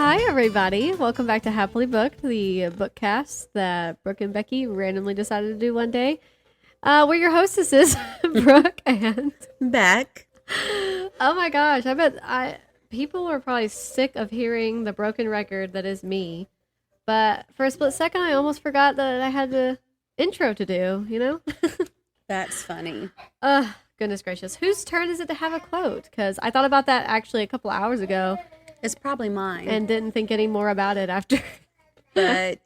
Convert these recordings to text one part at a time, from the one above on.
Hi, everybody. Welcome back to Happily Booked, the bookcast that Brooke and Becky randomly decided to do one day. We're your hostesses, Brooke and Beck. Oh my gosh, I bet people are probably sick of hearing the broken record that is me. But for a split second, I almost forgot that I had the intro to do, you know? That's funny. Goodness gracious. Whose turn is it to have a quote? Because I thought about that actually a couple hours ago. It's probably mine. And didn't think any more about it after. But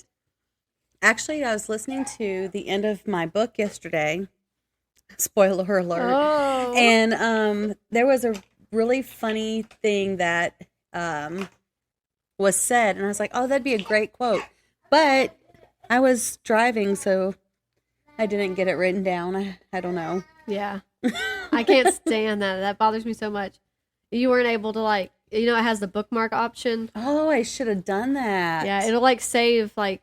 actually, I was listening to the end of my book yesterday. Spoiler alert. Oh. And there was a really funny thing that was said. And I was like, oh, that'd be a great quote. But I was driving, so I didn't get it written down. I don't know. Yeah. I can't stand that. That bothers me so much. You weren't able to it has the bookmark option. Oh, I should have done that. Yeah, it'll save I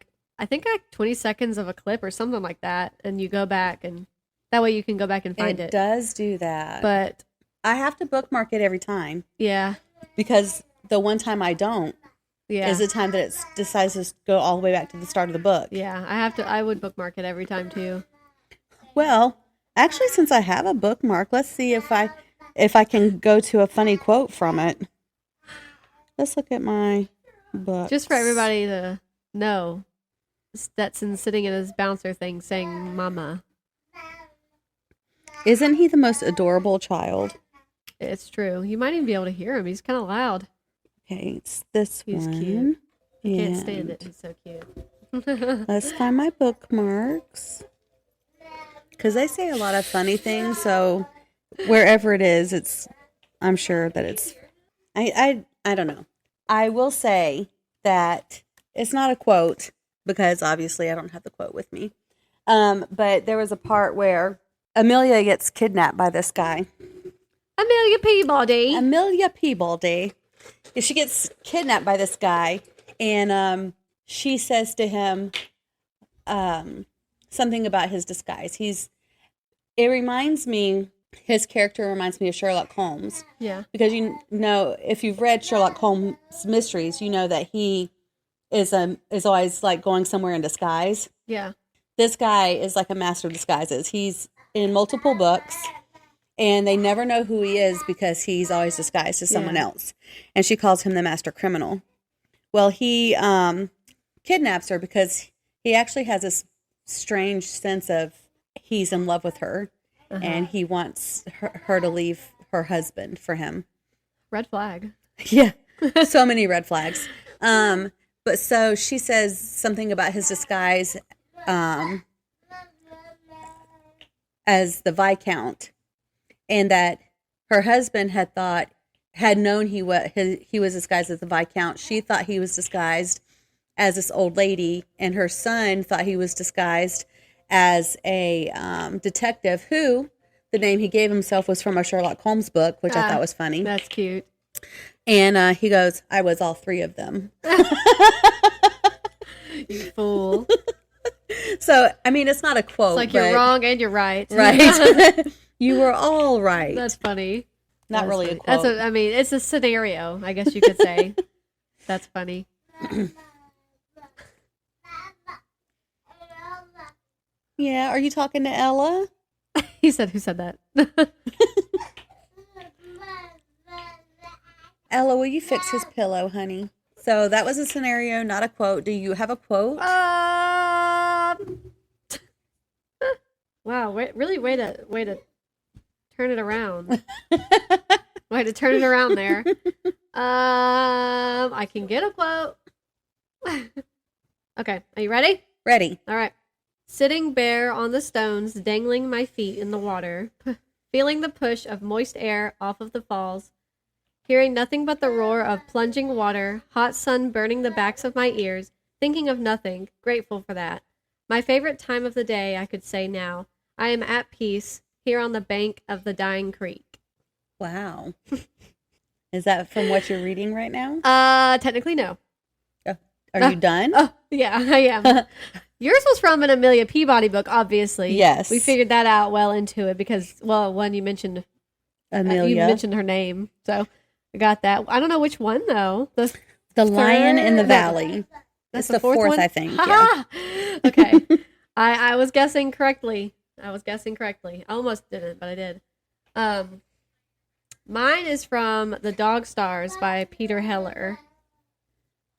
think 20 seconds of a clip or something like that, and you go back, and that way you can go back and find it. It does do that. But I have to bookmark it every time. Yeah. Because the one time I don't is the time that it decides to go all the way back to the start of the book. Yeah, I would bookmark it every time too. Well, actually, since I have a bookmark, let's see if I can go to a funny quote from it. Let's look at my book. Just for everybody to know, Stetson's sitting in his bouncer thing saying "Mama." Isn't he the most adorable child? It's true. You might even be able to hear him. He's kind of loud. Okay, it's this He's one. Cute. I can't stand it. He's so cute. Let's find my bookmarks. Because they say a lot of funny things, so wherever it is, I'm sure that it's... I don't know. I will say that it's not a quote, because obviously I don't have the quote with me. But there was a part where Amelia gets kidnapped by this guy. Amelia Peabody. Amelia Peabody. She gets kidnapped by this guy, and she says to him something about his disguise. His character reminds me of Sherlock Holmes. Yeah. Because if you've read Sherlock Holmes mysteries, you know that he is always going somewhere in disguise. Yeah. This guy is like a master of disguises. He's in multiple books, and they never know who he is because he's always disguised as someone else. And she calls him the master criminal. Well, he kidnaps her because he actually has this strange sense of he's in love with her. And he wants her to leave her husband for him. Red flag. Yeah. So many red flags. But so she says something about his disguise as the Viscount. And that her husband had known he was disguised as the Viscount. She thought he was disguised as this old lady. And her son thought he was disguised as a detective who the name he gave himself was from a Sherlock Holmes book, which I thought was funny. That's cute. And he goes, I was all three of them. You fool. So, I mean, it's not a quote. It's you're wrong and you're right. Right. You were all right. That's funny. Not really a quote. It's a scenario, I guess you could say. That's funny. Yeah, are you talking to Ella? He said, who said that? Ella, will you fix his pillow, honey? So that was a scenario, not a quote. Do you have a quote? Wow, really way to turn it around. Way to turn it around there. I can get a quote. Okay, are you ready? Ready. All right. Sitting bare on the stones, dangling my feet in the water, feeling the push of moist air off of the falls, hearing nothing but the roar of plunging water, hot sun burning the backs of my ears, thinking of nothing, grateful for that. My favorite time of the day, I could say now. I am at peace, here on the bank of the dying creek. Wow. Is that from what you're reading right now? Technically, no. Are you done? Oh, yeah, I am. Yours was from an Amelia Peabody book, obviously. Yes. We figured that out well into it because, one, you mentioned Amelia. You mentioned her name, so I got that. I don't know which one, though. The Lion in the No, Valley. That's It's the fourth one? I think. Yeah. Ha! Okay. I was guessing correctly. I almost didn't, but I did. Mine is from The Dog Stars by Peter Heller.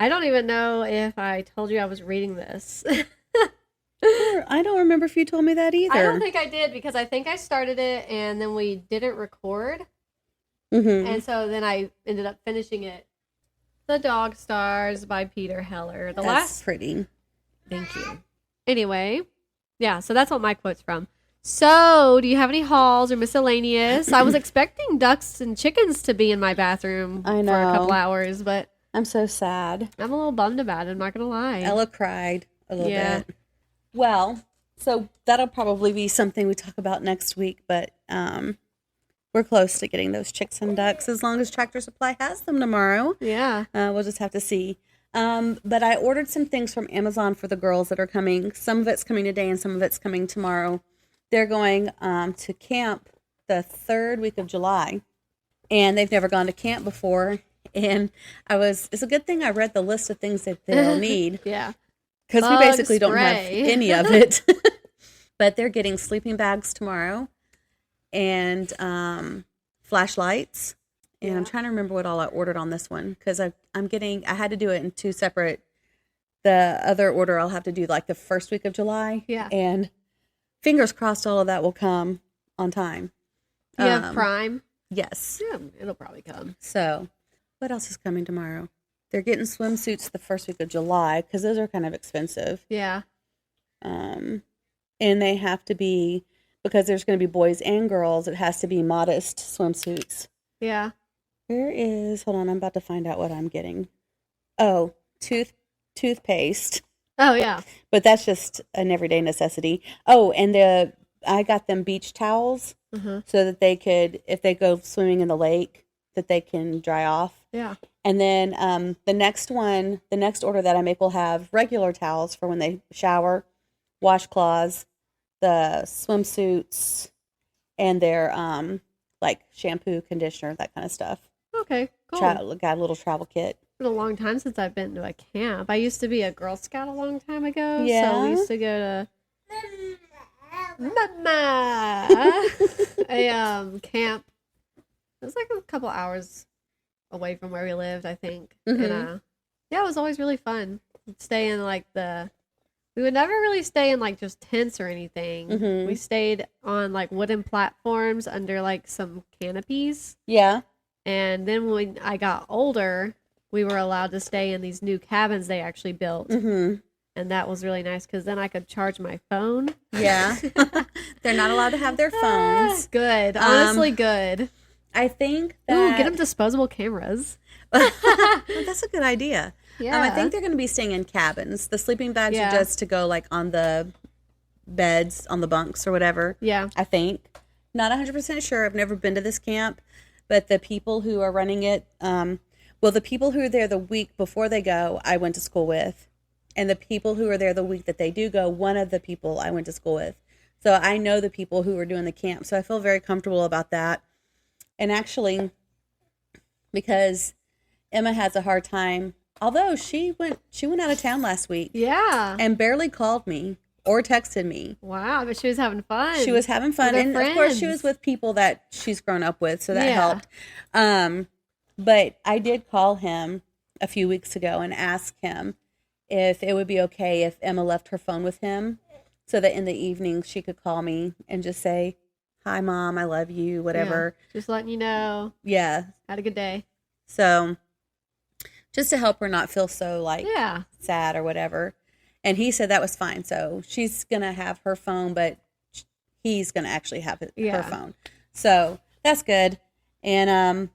I don't even know if I told you I was reading this. I don't remember if you told me that either. I don't think I did because I think I started it and then we didn't record. Mm-hmm. And so then I ended up finishing it. The Dog Stars by Peter Heller. That's pretty. Thank you. Anyway, yeah, so that's what my quote's from. So, do you have any hauls or miscellaneous? I was expecting ducks and chickens to be in my bathroom I know. for a couple hours, but I'm so sad. I'm a little bummed about it, I'm not going to lie. Ella cried a little bit. Well, so that'll probably be something we talk about next week, but we're close to getting those chicks and ducks as long as Tractor Supply has them tomorrow. Yeah. We'll just have to see. But I ordered some things from Amazon for the girls that are coming. Some of it's coming today and some of it's coming tomorrow. They're going to camp the third week of July, and they've never gone to camp before. And it's a good thing I read the list of things that they'll need. Yeah. Because we basically don't have any of it. But they're getting sleeping bags tomorrow and flashlights. And I'm trying to remember what all I ordered on this one because I had to do it in two separate. The other order I'll have to do like the first week of July. Yeah. And fingers crossed all of that will come on time. You have Prime? Yes. Yeah, it'll probably come. So, what else is coming tomorrow? They're getting swimsuits the first week of July because those are kind of expensive. Yeah. And they have to be, because there's going to be boys and girls, it has to be modest swimsuits. Yeah. Hold on, I'm about to find out what I'm getting. Oh, toothpaste. Oh, yeah. But that's just an everyday necessity. Oh, and I got them beach towels so that they could, if they go swimming in the lake, that they can dry off. Yeah. And then the next order that I make will have regular towels for when they shower, washcloths, the swimsuits, and their like shampoo, conditioner, that kind of stuff. Okay, cool. Got a little travel kit. It's been a long time since I've been to a camp. I used to be a Girl Scout a long time ago. Yeah. So we used to go to Mama a camp. It was like a couple hours away from where we lived, I think. Mm-hmm. And yeah, it was always really fun. We'd stay in we would never really stay in like just tents or anything. Mm-hmm. We stayed on like wooden platforms under like some canopies. Yeah. And then when I got older, we were allowed to stay in these new cabins they actually built. Mm-hmm. And that was really nice because then I could charge my phone. Yeah. They're not allowed to have their phones. Good. Honestly, good. I think that... Ooh, get them disposable cameras. Well, that's a good idea. Yeah. I think they're going to be staying in cabins. The sleeping bags Yeah. are just to go like on the beds, on the bunks or whatever. Yeah. I think. Not 100% sure. I've never been to this camp. But the people who are running it... the people who are there the week before they go, I went to school with. And the people who are there the week that they do go, one of the people I went to school with. So I know the people who are doing the camp. So I feel very comfortable about that. And actually, because Emma has a hard time, although she went out of town last week. Yeah. And barely called me or texted me. Wow, but she was having fun. She was having fun. With And her of course, she friends. was with people that she's grown up with. So that Yeah. helped. But I did call him a few weeks ago and ask him if it would be okay if Emma left her phone with him so that in the evening she could call me and just say, "Hi, Mom, I love you," whatever. Yeah. Just letting you know. Yeah. Had a good day. So just to help her not feel so like Yeah. sad or whatever. And he said that was fine. So she's going to have her phone, but he's going to actually have her phone. So that's good. And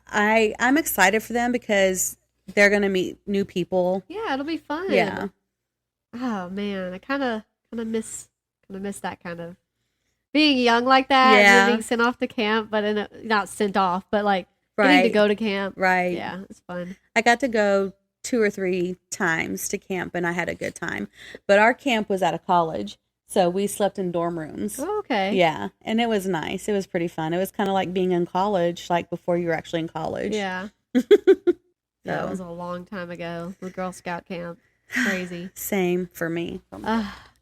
I'm excited for them because they're going to meet new people. Yeah, it'll be fun. Yeah. Oh man, I kind of miss that kind of being young like that. Yeah. And being sent off to camp, but not sent off, but like Right. getting to go to camp. Right. Yeah, it's fun. I got to go 2 or 3 times to camp and I had a good time. But our camp was at a college. So we slept in dorm rooms. Oh, okay. Yeah. And it was nice. It was pretty fun. It was kind of like being in college, like before you were actually in college. Yeah. That was a long time ago. The Girl Scout camp. Crazy. Same for me.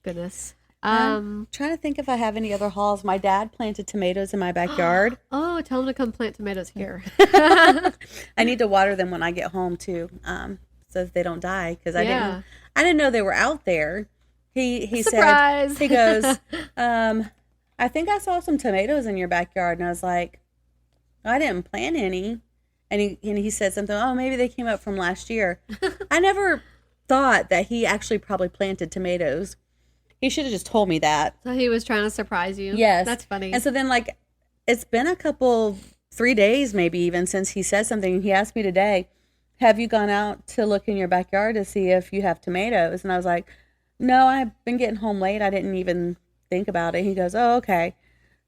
Goodness. I'm trying to think if I have any other hauls. My dad planted tomatoes in my backyard. Oh, tell him to come plant tomatoes here. I need to water them when I get home too, so that they don't die. Because I didn't know they were out there. He Surprise. said, he goes, I think I saw some tomatoes in your backyard, and I was like, I didn't plant any. And he said something. Oh, maybe they came up from last year. I never thought that he actually probably planted tomatoes. He should have just told me that. So he was trying to surprise you. Yes. That's funny. And so then, like, it's been 3 days maybe even since he said something. He asked me today, have you gone out to look in your backyard to see if you have tomatoes? And I was like, no, I've been getting home late. I didn't even think about it. He goes, oh, okay.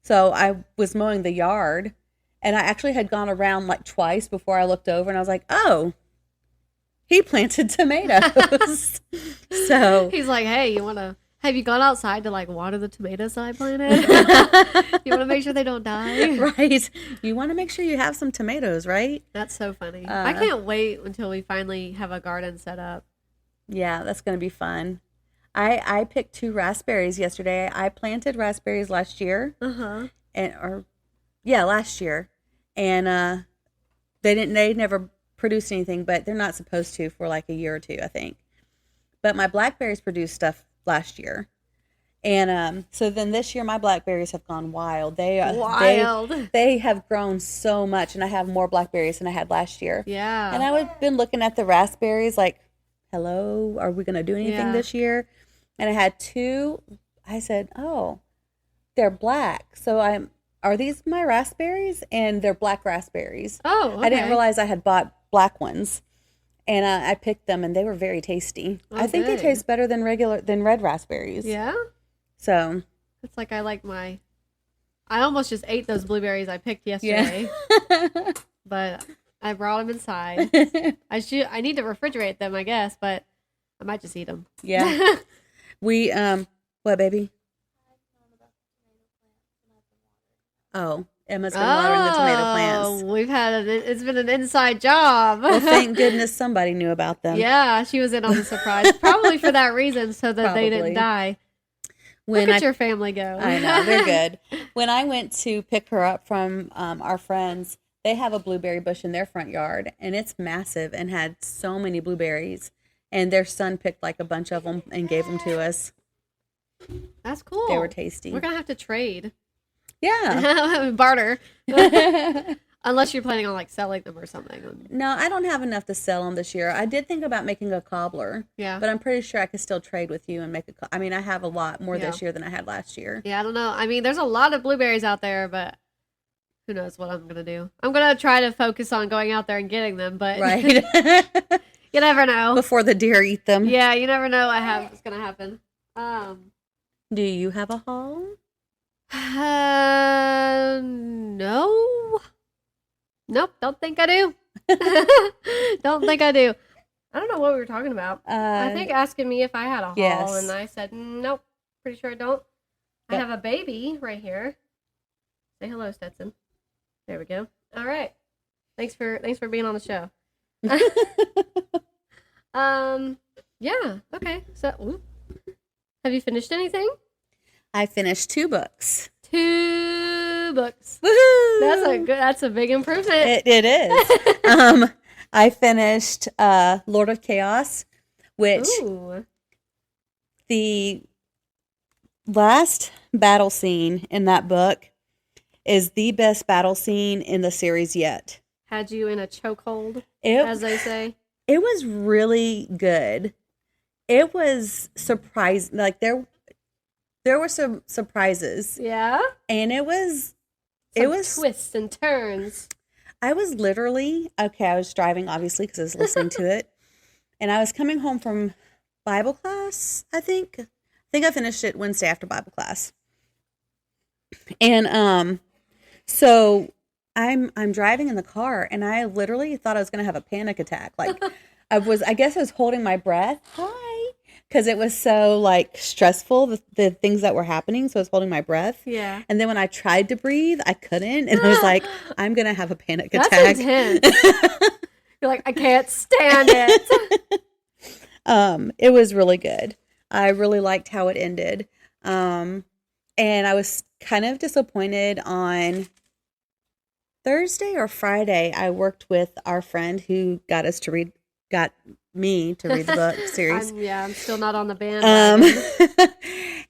So I was mowing the yard, and I actually had gone around like twice before I looked over, and I was like, oh, he planted tomatoes. So he's like, hey, have you gone outside to like water the tomatoes that I planted? You want to make sure they don't die? Right. You want to make sure you have some tomatoes, right? That's so funny. I can't wait until we finally have a garden set up. Yeah, that's going to be fun. I picked 2 raspberries yesterday. I planted raspberries last year. Last year. And they never produced anything, but they're not supposed to for like a year or 2, I think. But my blackberries produced stuff last year. And so then this year my blackberries have gone wild. They have grown so much, and I have more blackberries than I had last year. Yeah. And I've been looking at the raspberries like, hello, are we going to do anything this year? And I had 2. I said, oh, they're black. So are these my raspberries? And they're black raspberries. Oh, okay. I didn't realize I had bought black ones. And I picked them, and they were very tasty. Oh, I think they taste better than red raspberries. Yeah? So. It's like I almost just ate those blueberries I picked yesterday. Yeah. But I brought them inside. I need to refrigerate them, I guess, but I might just eat them. Yeah. We, what, baby? Oh, Emma's been watering the tomato plants. It's been an inside job. Well, thank goodness somebody knew about them. Yeah, she was in on the surprise. Probably for that reason, so that they didn't die. Look at your family go. I know, they're good. When I went to pick her up from our friends, they have a blueberry bush in their front yard, and it's massive and had so many blueberries. And their son picked like a bunch of them and gave them to us. That's cool. They were tasty. We're going to have to trade. Yeah. Barter. Unless you're planning on like selling them or something. No, I don't have enough to sell them this year. I did think about making a cobbler. Yeah. But I'm pretty sure I could still trade with you and make I have a lot more this year than I had last year. Yeah, I don't know. I mean, there's a lot of blueberries out there, but who knows what I'm going to do. I'm going to try to focus on going out there and getting them, but right. You never know. Before the deer eat them. Yeah, you never know what's going to happen. Do you have a haul? No. Nope, don't think I do. Don't think I do. I don't know what we were talking about. I think asking me if I had a haul, and I said, nope, pretty sure I don't. Yep. I have a baby right here. Say hello, Stetson. There we go. All right. Thanks for being on the show. Yeah. Okay. So, have you finished anything? I finished 2 books. 2 books. Woohoo! That's a big improvement. It is. I finished Lord of Chaos, which the last battle scene in that book is the best battle scene in the series yet. Had you in a chokehold, as they say. It was really good. It was surprising. Like there were some surprises. Yeah. And it was twists and turns. I was literally, I was driving obviously because I was listening to it. And I was coming home from Bible class, I think. I think I finished it Wednesday after Bible class. And so I'm driving in the car, and I literally thought I was going to have a panic attack. Like I guess I was holding my breath. Hi. Because it was so like stressful, the things that were happening. So I was holding my breath. Yeah. And then when I tried to breathe, I couldn't. And I was like, I'm going to have a panic attack. That's intense. You're like, I can't stand it. It was really good. I really liked how it ended. And I was kind of disappointed on Thursday or Friday. I worked with our friend who got me to read the book series. I'm still not on the bandwagon.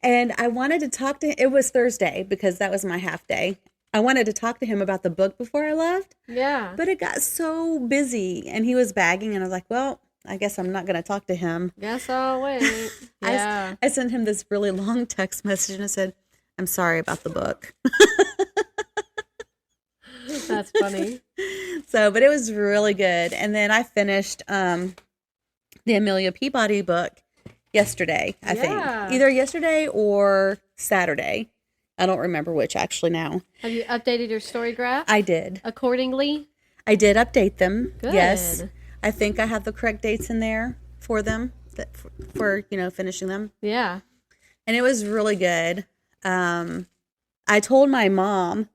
And I wanted to talk to him. It was Thursday because that was my half day. I wanted to talk to him about the book before I left. Yeah. But it got so busy and he was bagging and I was like, well, I guess I'm not going to talk to him. Guess I'll wait. Yeah. I sent him this really long text message and I said, I'm sorry about the book. That's funny. But it was really good. And then I finished the Amelia Peabody book yesterday, I think. Either yesterday or Saturday. I don't remember which actually now. Have you updated your story graph? I did. Accordingly? I did update them. Good. Yes. I think I have the correct dates in there for them, for finishing them. Yeah. And it was really good. I told my mom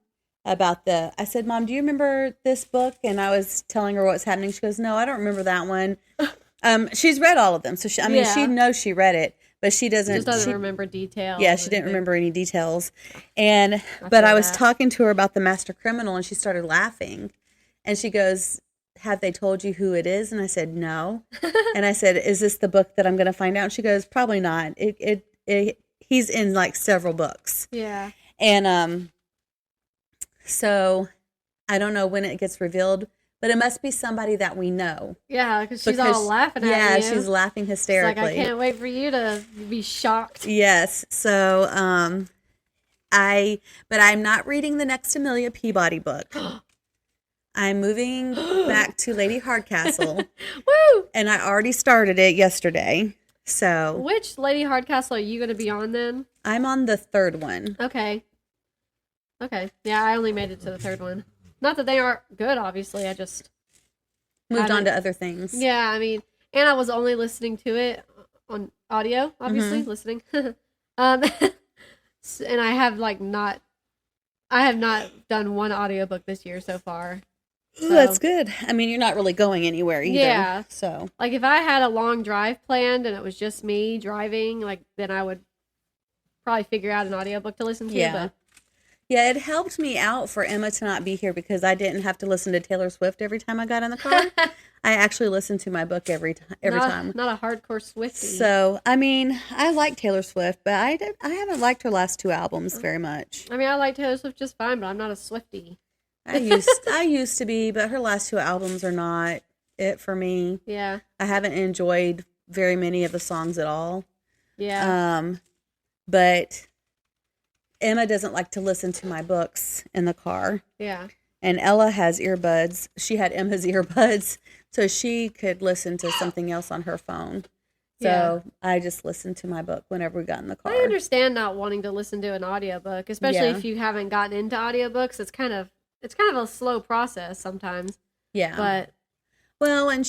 about I said, Mom, do you remember this book? And I was telling her what's happening. She goes, no, I don't remember that one. She's read all of them. So she knows she read it, but she doesn't. Just doesn't remember details. Yeah, she didn't remember any details. But I was talking to her about the master criminal and she started laughing. And she goes, have they told you who it is? And I said, no. And I said, is this the book that I'm going to find out? And she goes, probably not. He's in like several books. Yeah. And so I don't know when it gets revealed, but it must be somebody that we know. Yeah, because she's all laughing at you. Yeah, she's laughing hysterically. It's like, I can't wait for you to be shocked. Yes. So but I'm not reading the next Amelia Peabody book. I'm moving back to Lady Hardcastle. Woo! And I already started it yesterday. So which Lady Hardcastle are you going to be on then? I'm on the third one. Okay. Yeah, I only made it to the third one. Not that they aren't good, obviously. I just moved on to other things. Yeah, I mean, and I was only listening to it on audio, obviously, listening. And I have not done one audiobook this year so far. So, that's good. I mean, you're not really going anywhere either. Yeah. So, like, if I had a long drive planned and it was just me driving, then I would probably figure out an audiobook to listen to. Yeah. Yeah, it helped me out for Emma to not be here because I didn't have to listen to Taylor Swift every time I got in the car. I actually listened to my book every time. Not a hardcore Swiftie. So, I mean, I like Taylor Swift, but I haven't liked her last two albums very much. I mean, I like Taylor Swift just fine, but I'm not a Swiftie. I used to be, but her last two albums are not it for me. Yeah. I haven't enjoyed very many of the songs at all. Yeah. But Emma doesn't like to listen to my books in the car. Yeah. And Ella has earbuds. She had Emma's earbuds, so she could listen to something else on her phone. So I just listened to my book whenever we got in the car. I understand not wanting to listen to an audiobook, especially if you haven't gotten into audiobooks. It's kind of a slow process sometimes. Yeah. But and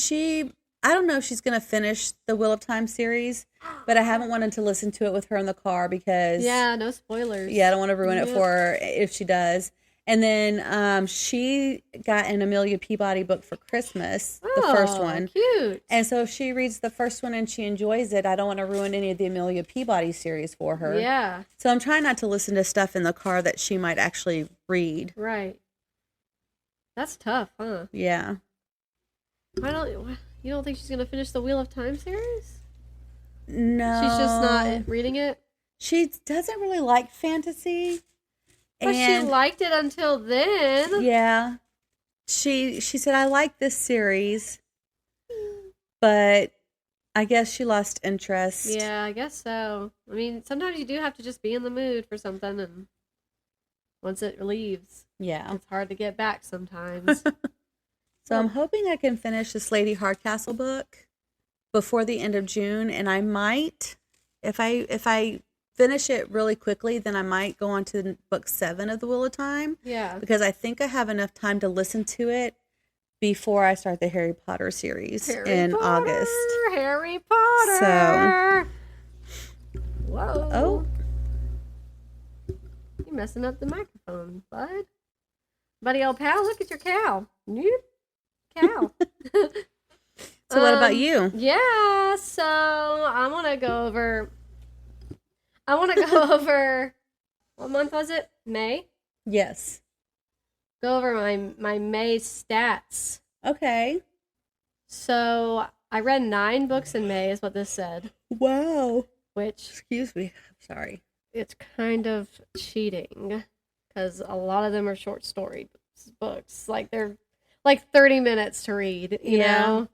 I don't know if she's going to finish the Wheel of Time series, but I haven't wanted to listen to it with her in the car because... Yeah, no spoilers. Yeah, I don't want to ruin it for her if she does. And then she got an Amelia Peabody book for Christmas, the first one. Cute. And so if she reads the first one and she enjoys it, I don't want to ruin any of the Amelia Peabody series for her. Yeah. So I'm trying not to listen to stuff in the car that she might actually read. Right. That's tough, huh? Yeah. You don't think she's going to finish the Wheel of Time series? No. She's just not reading it? She doesn't really like fantasy. But she liked it until then. Yeah. She said, I like this series. But I guess she lost interest. Yeah, I guess so. I mean, sometimes you do have to just be in the mood for something, and once it leaves, it's hard to get back sometimes. So I'm hoping I can finish this Lady Hardcastle book before the end of June, and I might, if I finish it really quickly, then I might go on to book 7 of the Wheel of Time. Yeah. Because I think I have enough time to listen to it before I start the Harry Potter series in August. Harry Potter. So. Whoa. Oh. You're messing up the microphone, bud. Buddy old pal, look at your cow. cow. So what about you? Yeah, so I want to go over, what month was it? May? Yes. Go over my May stats. Okay. So I read 9 books in May is what this said. Wow. Which, excuse me, sorry. It's kind of cheating because a lot of them are short story books. Like they're like 30 minutes to read, you know?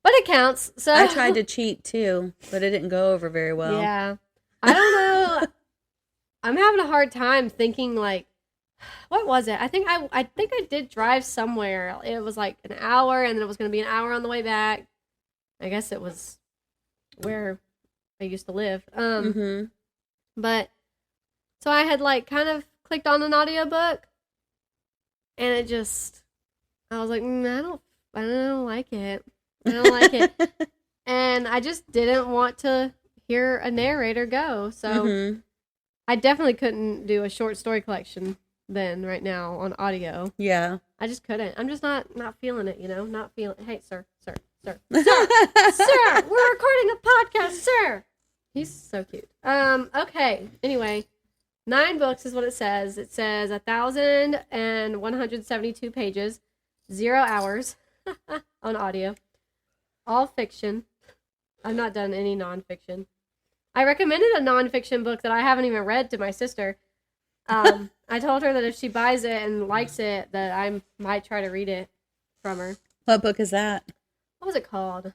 But it counts. So I tried to cheat too, but it didn't go over very well. Yeah. I don't know. I'm having a hard time thinking like, what was it? I think I did drive somewhere. It was like an hour and then it was going to be an hour on the way back. I guess it was where I used to live. But so I had like kind of clicked on an audiobook and it just, I was like, I don't like it. I don't like it. And I just didn't want to hear a narrator go. So I definitely couldn't do a short story collection then right now on audio. Yeah. I just couldn't. I'm just not feeling it, you know? Not feeling it. Hey, sir, we're recording a podcast, sir. He's so cute. Okay. Anyway, 9 books is what it says. It says 1,172 pages, 0 hours on audio. All fiction. I've not done any nonfiction. I recommended a nonfiction book that I haven't even read to my sister. I told her that if she buys it and likes it, that I might try to read it from her. What book is that? What was it called?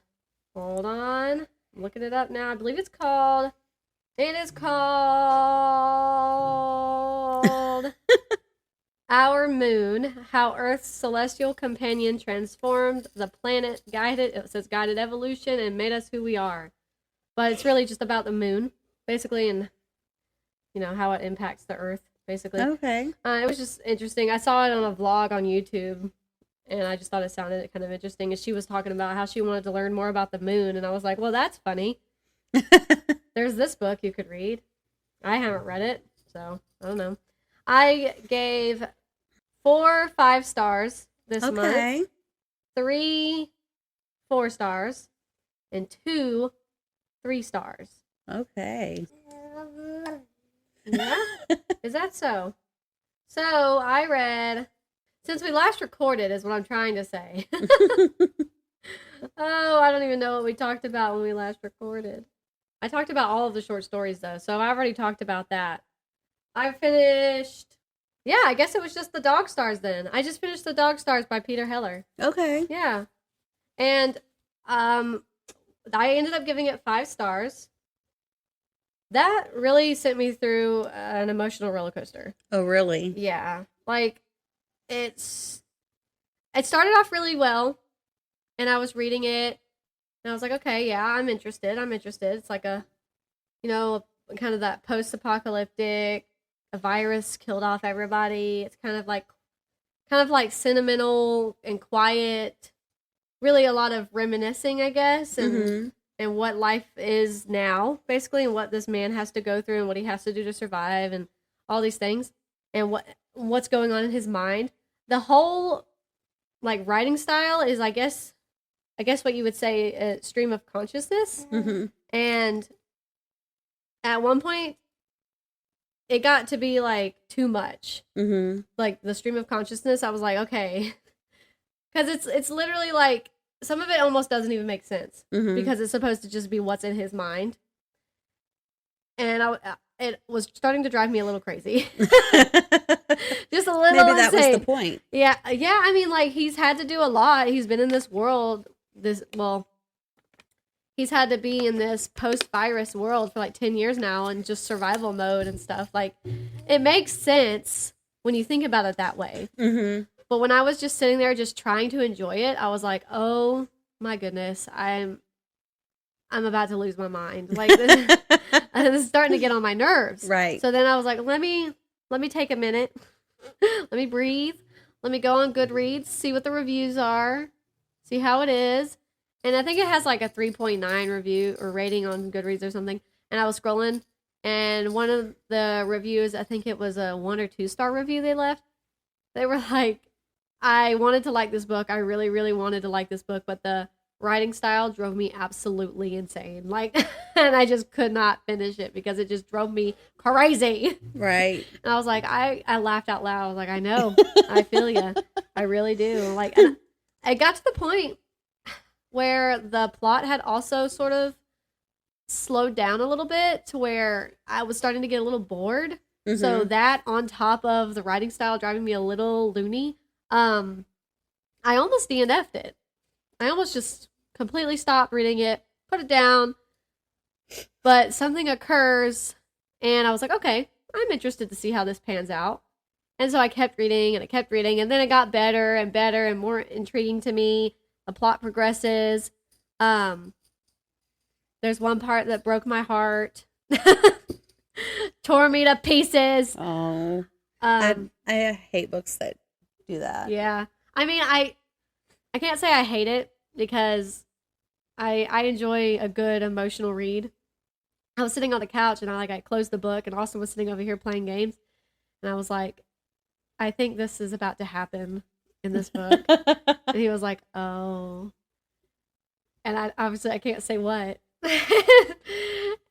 Hold on. I'm looking it up now. I believe it is called Our Moon, How Earth's Celestial Companion Transformed the Planet, guided evolution and made us who we are. But it's really just about the moon, basically, and, you know, how it impacts the Earth, basically. Okay. It was just interesting. I saw it on a vlog on YouTube, and I just thought it sounded kind of interesting. And she was talking about how she wanted to learn more about the moon, and I was like, well, that's funny. There's this book you could read. I haven't read it, so I don't know. I gave 4 5 stars this month, 3 4 stars, and 2 3 stars. Okay. Yeah? Is that so? So I read, since we last recorded is what I'm trying to say. Oh, I don't even know what we talked about when we last recorded. I talked about all of the short stories though, so I've already talked about that. I finished, I guess it was just the Dog Stars then. I just finished the Dog Stars by Peter Heller. Okay. Yeah. And I ended up giving it 5 stars. That really sent me through an emotional roller coaster. Oh, really? Yeah. Like, it started off really well, and I was reading it, and I was like, okay, yeah, I'm interested. It's like a, you know, kind of that post-apocalyptic, a virus killed off everybody. It's kind of like sentimental and quiet. Really a lot of reminiscing, I guess, and what life is now, basically, and what this man has to go through and what he has to do to survive and all these things and what's going on in his mind. The whole, like, writing style is, I guess what you would say a stream of consciousness. And at one point, it got to be, like, too much. Like, the stream of consciousness, I was like, okay. Because it's literally, like, some of it almost doesn't even make sense. Because it's supposed to just be what's in his mind. And it was starting to drive me a little crazy. Just a little Maybe that insane. was the point. Yeah, I mean, like, he's had to do a lot. He's been in this world, he's had to be in this post-virus world for, like, 10 years now and just survival mode and stuff. Like, it makes sense when you think about it that way. But when I was just sitting there just trying to enjoy it, I was like, oh, my goodness, I'm about to lose my mind. Like, this is starting to get on my nerves. Right. So then I was like, let me take a minute. Let me breathe. Let me go on Goodreads, see what the reviews are, see how it is. And I think it has like a 3.9 review or rating on Goodreads or something. And I was scrolling, and one of the reviews, I think it was a 1 or 2 star review they left. They were like, I wanted to like this book. I really, really wanted to like this book, but the writing style drove me absolutely insane. Like, and I just could not finish it because it just drove me crazy. Right. And I was like, I laughed out loud. I was like, I know, I feel you. I really do. Like, and I got to the point where the plot had also sort of slowed down a little bit to where I was starting to get a little bored. Mm-hmm. So that on top of the writing style driving me a little loony, I almost DNF'd it. I almost just completely stopped reading it, put it down, but something occurs, and I was like, okay, I'm interested to see how this pans out. And so I kept reading, and I kept reading, and then it got better and better and more intriguing to me. The plot progresses. There's one part that broke my heart. Tore me to pieces. Oh. I hate books that do that. Yeah. I mean, I can't say I hate it because I enjoy a good emotional read. I was sitting on the couch and I closed the book and Austin was sitting over here playing games. And I was like, I think this is about to happen in this book. And he was like, oh. And I can't say what.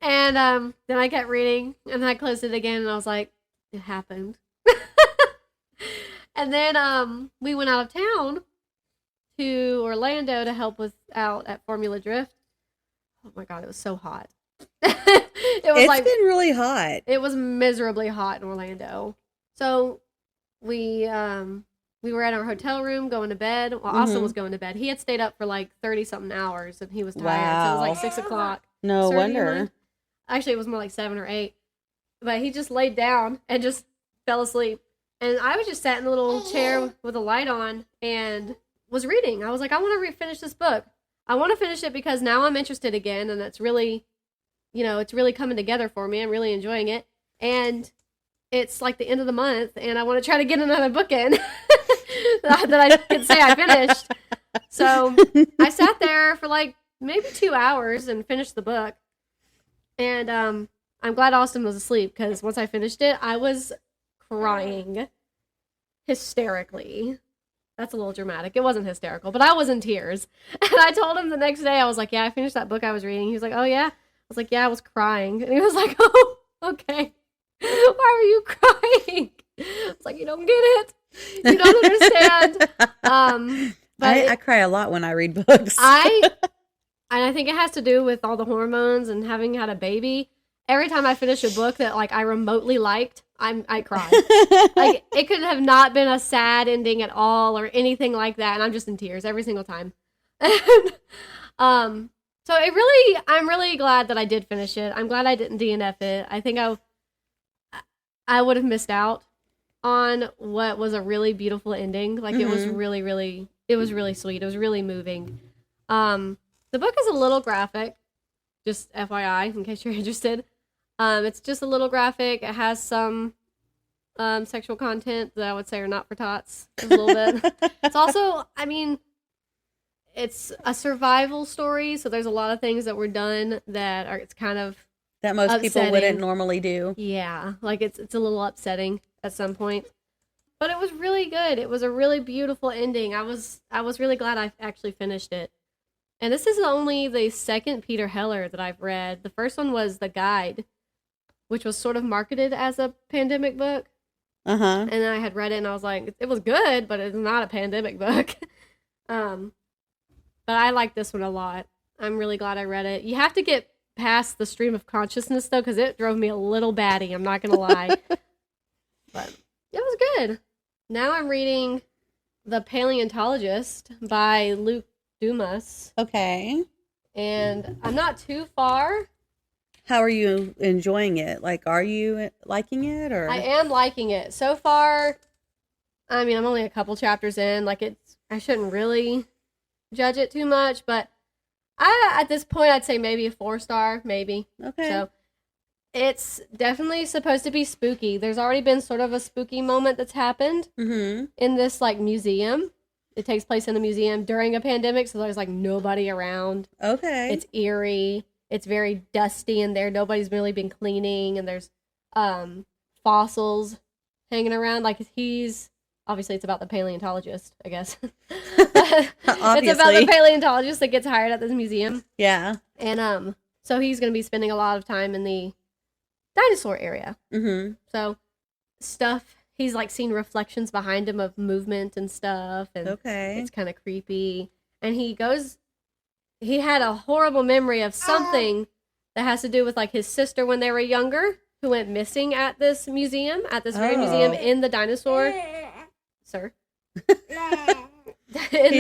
And then I kept reading and I closed it again and I was like, it happened. And then we went out of town to Orlando to help out at Formula Drift. Oh my god, it was so hot. It's been really hot. It was miserably hot in Orlando. So we were at our hotel room going to bed. Well, Austin was going to bed. He had stayed up for like 30-something hours and he was tired. Wow. So it was like 6 o'clock. No wonder. Actually, it was more like 7 or 8. But he just laid down and just fell asleep. And I was just sat in a little chair with a light on and was reading. I was like, I want to finish this book. I want to finish it because now I'm interested again. And it's really, it's really coming together for me. I'm really enjoying it. And it's like the end of the month. And I want to try to get another book in that I can say I finished. So I sat there for like maybe 2 hours and finished the book. And I'm glad Austin was asleep because once I finished it, I was crying hysterically. That's a little dramatic. It wasn't hysterical, but I was in tears. And I told him the next day, I was like, yeah, I finished that book I was reading. He was like, oh, yeah? I was like, yeah, I was crying. And he was like, oh, okay. Why are you crying? I was like, you don't get it. You don't understand. But I cry a lot when I read books. And I think it has to do with all the hormones and having had a baby. Every time I finish a book that like I remotely liked, I cry. Like it could have not been a sad ending at all or anything like that, and I'm just in tears every single time. And, so I'm really glad that I did finish it. I'm glad I didn't DNF it. I think I would have missed out on what was a really beautiful ending. Like it was really, really, it was really sweet. It was really moving. The book is a little graphic, just FYI, in case you're interested. It's just a little graphic. It has some sexual content that I would say are not for tots, just a little bit. It's also, I mean, it's a survival story, so there's a lot of things that were done it's kind of that most upsetting. people wouldn't normally do. Yeah, like it's a little upsetting at some point. But it was really good. It was a really beautiful ending. I was really glad I actually finished it. And this is only the second Peter Heller that I've read. The first one was The Guide, which was sort of marketed as a pandemic book. Uh-huh. And I had read it and I was like, it was good, but it's not a pandemic book. But I like this one a lot. I'm really glad I read it. You have to get past the stream of consciousness, though, because it drove me a little batty. I'm not going to lie. But it was good. Now I'm reading The Paleontologist by Luke Dumas. Okay. And I'm not too far. How are you enjoying it? Like, are you liking it? Or I am liking it. So far, I mean, I'm only a couple chapters in. Like, I shouldn't really judge it too much, but at this point, I'd say maybe a 4-star, maybe. Okay. So it's definitely supposed to be spooky. There's already been sort of a spooky moment that's happened in this, like, museum. It takes place in a museum during a pandemic, so there's, like, nobody around. Okay. It's eerie. It's very dusty in there. Nobody's really been cleaning, and there's fossils hanging around. Like, he's obviously it's about the paleontologist, I guess. It's about the paleontologist that gets hired at this museum. Yeah. And so he's going to be spending a lot of time in the dinosaur area. Mm-hmm. So stuff, he's like seen reflections behind him of movement and stuff, and it's kind of creepy. And he had a horrible memory of something that has to do with like his sister when they were younger, who went missing at this museum, at this very museum in the dinosaur, the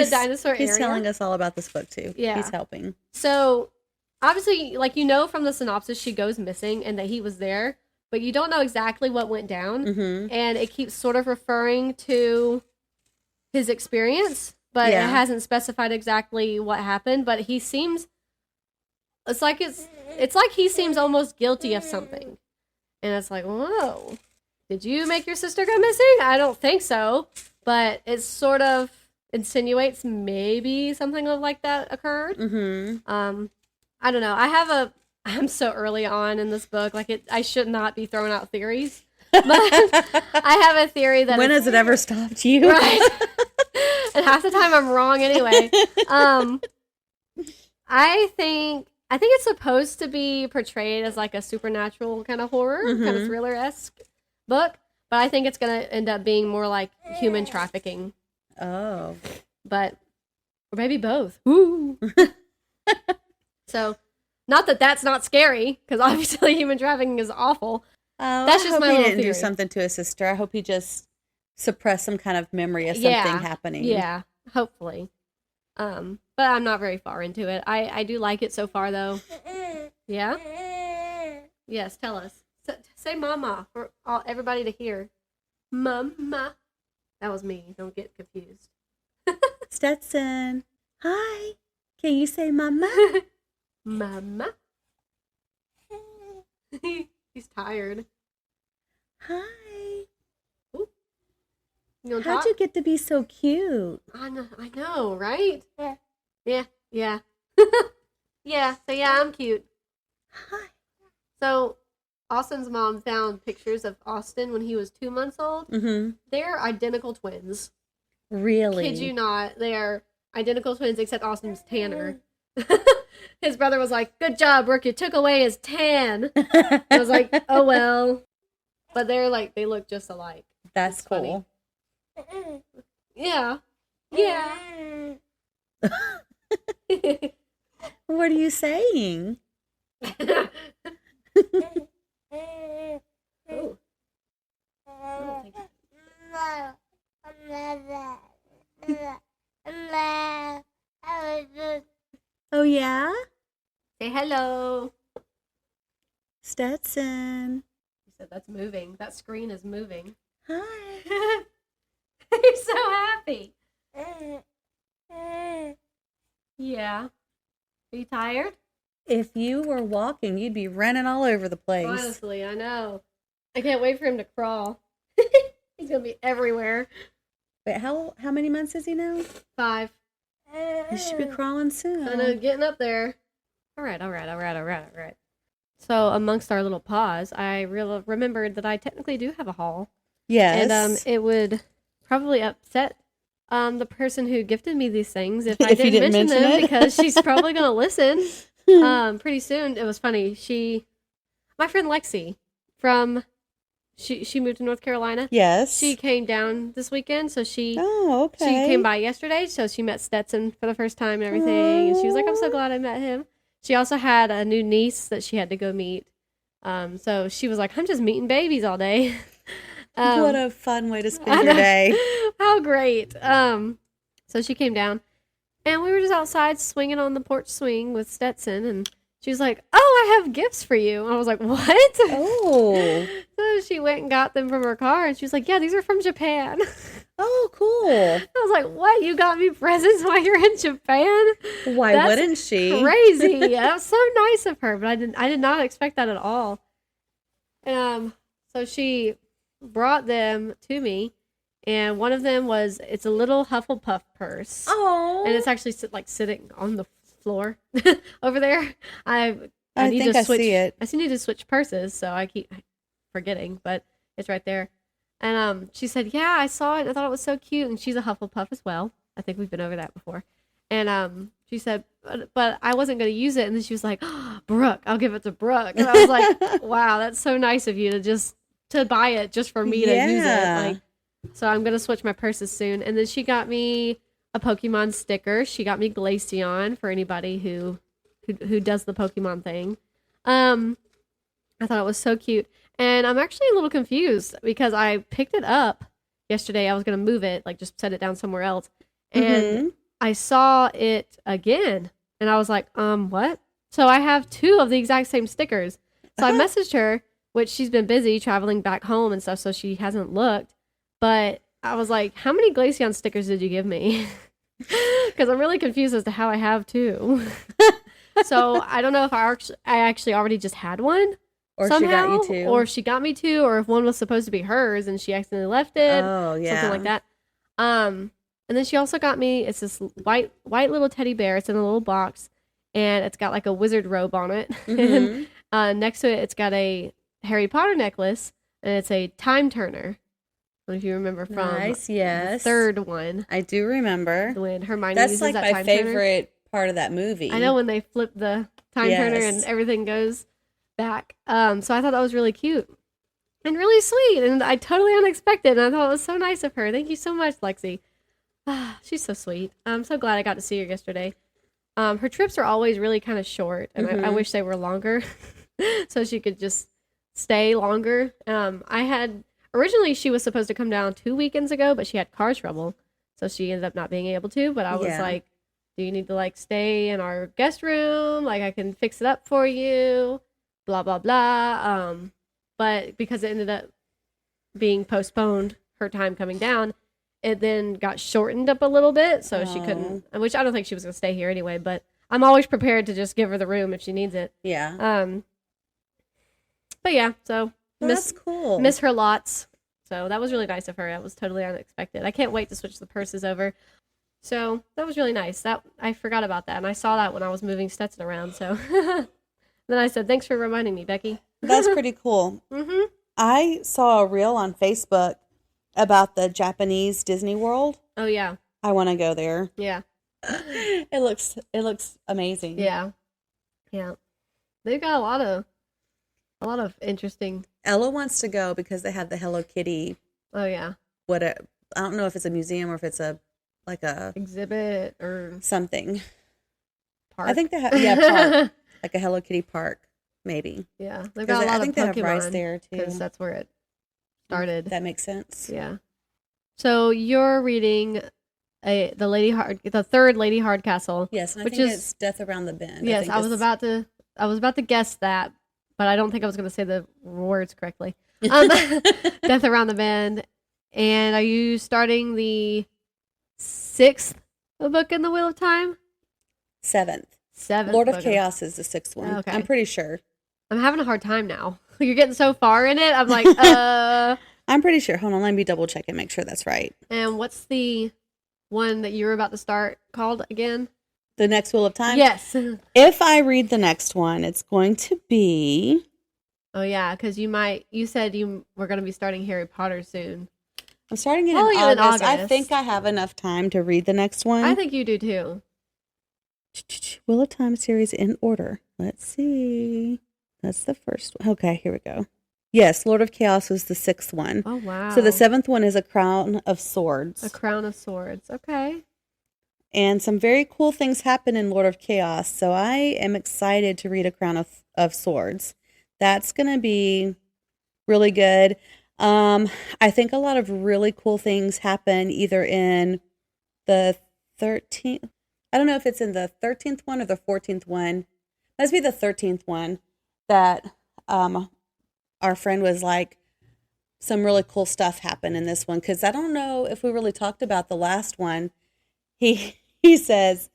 dinosaur area. He's telling us all about this book too. Yeah. He's helping. So obviously, like, you know from the synopsis, she goes missing and that he was there, but you don't know exactly what went down. Mm-hmm. And it keeps sort of referring to his experience, but it hasn't specified exactly what happened. But he seems, it's like he seems almost guilty of something. And it's like, whoa, did you make your sister go missing? I don't think so. But it sort of insinuates maybe something like that occurred. Mm-hmm. I don't know. I'm so early on in this book. Like, I should not be throwing out theories. But I have a theory that... When has it ever stopped you? Right. And half the time I'm wrong anyway. I think it's supposed to be portrayed as like a supernatural kind of horror, kind of thriller-esque book. But I think it's going to end up being more like human trafficking. Oh. Or maybe both. Ooh. So, not that that's not scary, because obviously human trafficking is awful. That's just my little theory. I hope he didn't do something to his sister. I hope he just suppressed some kind of memory of something happening. Yeah, hopefully. But I'm not very far into it. I do like it so far, though. Yeah? Yes, tell us. Say mama for everybody to hear. Mama. That was me. Don't get confused. Stetson. Hi. Can you say mama? Mama. He's tired. Hi. Ooh. How'd you get to be so cute? I know, right? Yeah. Yeah. Yeah, so yeah, I'm cute. Hi. So, Austin's mom found pictures of Austin when he was 2 months old. Mm-hmm. They're identical twins. Really? Kid you not. They're identical twins, except Austin's tanner. His brother was like, "Good job, Brooke. You took away his tan." I was like, "Oh well." But they look just alike. That's cool. Funny. Yeah. Yeah. What are you saying? Ooh. Oh, yeah? Say hello. Stetson. He said that's moving. That screen is moving. Hi. He's so happy. Yeah. Are you tired? If you were walking, you'd be running all over the place. Honestly, I know. I can't wait for him to crawl. He's going to be everywhere. Wait, how many months is he now? 5. He should be crawling soon. I know, getting up there. All right. So, amongst our little pause, I remembered that I technically do have a haul. Yes. And it would probably upset the person who gifted me these things if I didn't mention them because she's probably going to listen pretty soon. It was funny. My friend Lexi she moved to North Carolina. Yes. She came down this weekend, so she okay. She came by yesterday, so she met Stetson for the first time and everything, and she was like, "I'm so glad I met him." She also had a new niece that she had to go meet. So she was like, "I'm just meeting babies all day." What a fun way to spend your day. How great. So she came down, and we were just outside swinging on the porch swing with Stetson, and she was like, "Oh, I have gifts for you." And I was like, "What?" Oh. So she went and got them from her car, and she was like, "Yeah, these are from Japan." Oh, cool. I was like, "What? You got me presents while you're in Japan?" Why wouldn't she? Crazy. That was so nice of her, but I did not expect that at all. So she brought them to me, and one of them it's a little Hufflepuff purse. Oh. And it's actually sitting on the floor over there. I see it. I need to switch purses, so I keep forgetting, but it's right there. And she said, yeah, I saw it. I thought it was so cute. And she's a Hufflepuff as well. I think we've been over that before. And she said, but I wasn't going to use it. And then she was like, oh, Brooke, I'll give it to Brooke. And I was like, wow, that's so nice of you to buy it just for me to use it. Like, so I'm going to switch my purses soon. And then she got me a Pokemon sticker. She got me Glaceon for anybody who does the Pokemon thing. I thought it was so cute. And I'm actually a little confused because I picked it up yesterday. I was going to move it, like just set it down somewhere else. And I saw it again. And I was like, what? So I have 2 of the exact same stickers. So I messaged her, which she's been busy traveling back home and stuff, so she hasn't looked. But I was like, how many Glaceon stickers did you give me? Because I'm really confused as to how I have 2. So I don't know if I actually already just had one. Or somehow, she got you 2. Or she got me 2, or if one was supposed to be hers and she accidentally left it. Oh, yeah. Something like that. And then she also got me, it's this white little teddy bear. It's in a little box, and it's got like a wizard robe on it. And next to it, it's got a Harry Potter necklace, and it's a time turner. I don't know if you remember from yes. the 3rd one. I do remember. When Hermione That's uses like that my time favorite part of that movie. I know, when they flip the time turner and everything goes back. So I thought that was really cute and really sweet, and I totally unexpected, and I thought it was so nice of her. Thank you so much, Lexi. She's so sweet. I'm so glad I got to see her yesterday. Her trips are always really kind of short, and I wish they were longer so she could just stay longer. Originally she was supposed to come down 2 weekends ago, but she had car trouble, so she ended up not being able to. But I was like, do you need to like stay in our guest room? Like, I can fix it up for you, blah blah blah. But because it ended up being postponed, her time coming down, it then got shortened up a little bit, so she couldn't, which I don't think she was going to stay here anyway, but I'm always prepared to just give her the room if she needs it. Yeah. But yeah, so that's cool. Miss her lots. So that was really nice of her. That was totally unexpected. I can't wait to switch the purses over. So that was really nice. That I forgot about that, and I saw that when I was moving Stetson around. So then I said, thanks for reminding me, Becky. That's pretty cool. I saw a reel on Facebook about the Japanese Disney World. Oh yeah, I want to go there. Yeah, it looks amazing. Yeah. They've got a lot of interesting. Ella wants to go because they have the Hello Kitty. Oh yeah. I don't know if it's a museum or if it's a exhibit or something. Park. I think they have park, like a Hello Kitty park, maybe. Yeah, they've got a lot of Pokemon. They have rice there too, because that's where it started. That makes sense. Yeah. So you're reading the 3rd Lady Hardcastle. Yes, and I think it's Death Around the Bend. Yes, I was about to guess that, but I don't think I was going to say the words correctly. Death Around the Bend. And are you starting the 6th book in the Wheel of Time? 7th. Lord of Chaos is the 6th one. Okay. I'm pretty sure. I'm having a hard time now. You're getting so far in it. I'm like, I'm pretty sure. Hold on, let me double check and make sure that's right. And what's the one that you were about to start called again? The next Wheel of Time? Yes. If I read the next one, it's going to be... Oh, yeah, because you said you were going to be starting Harry Potter soon. I'm starting it in August. I think I have enough time to read the next one. I think you do, too. Wheel of Time series in order. Let's see. That's the first one. Okay, here we go. Yes, Lord of Chaos was the 6th one. Oh, wow. So the 7th one is A Crown of Swords. A Crown of Swords. Okay. And some very cool things happen in Lord of Chaos. So I am excited to read A Crown of Swords. That's going to be really good. I think a lot of really cool things happen either in the 13th. I don't know if it's in the 13th one or the 14th one. Must be the 13th one that our friend was like, some really cool stuff happened in this one. Because I don't know if we really talked about the last one. He says,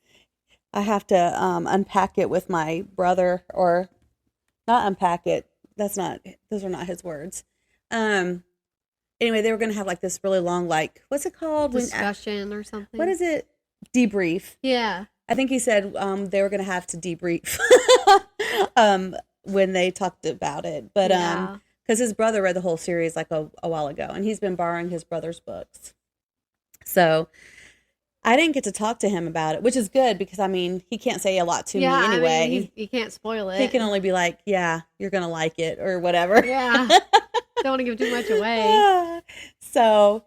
I have to unpack it with my brother, or not unpack it. Those are not his words. Anyway, they were going to have like this really long, like, what's it called? Discussion or something. What is it? Debrief. Yeah. I think he said they were going to have to debrief when they talked about it. But because his brother read the whole series like a while ago, and he's been borrowing his brother's books. So I didn't get to talk to him about it, which is good because, I mean, he can't say a lot to me anyway. I mean, he can't spoil it. He can only be like, yeah, you're going to like it or whatever. Yeah. Don't want to give too much away. So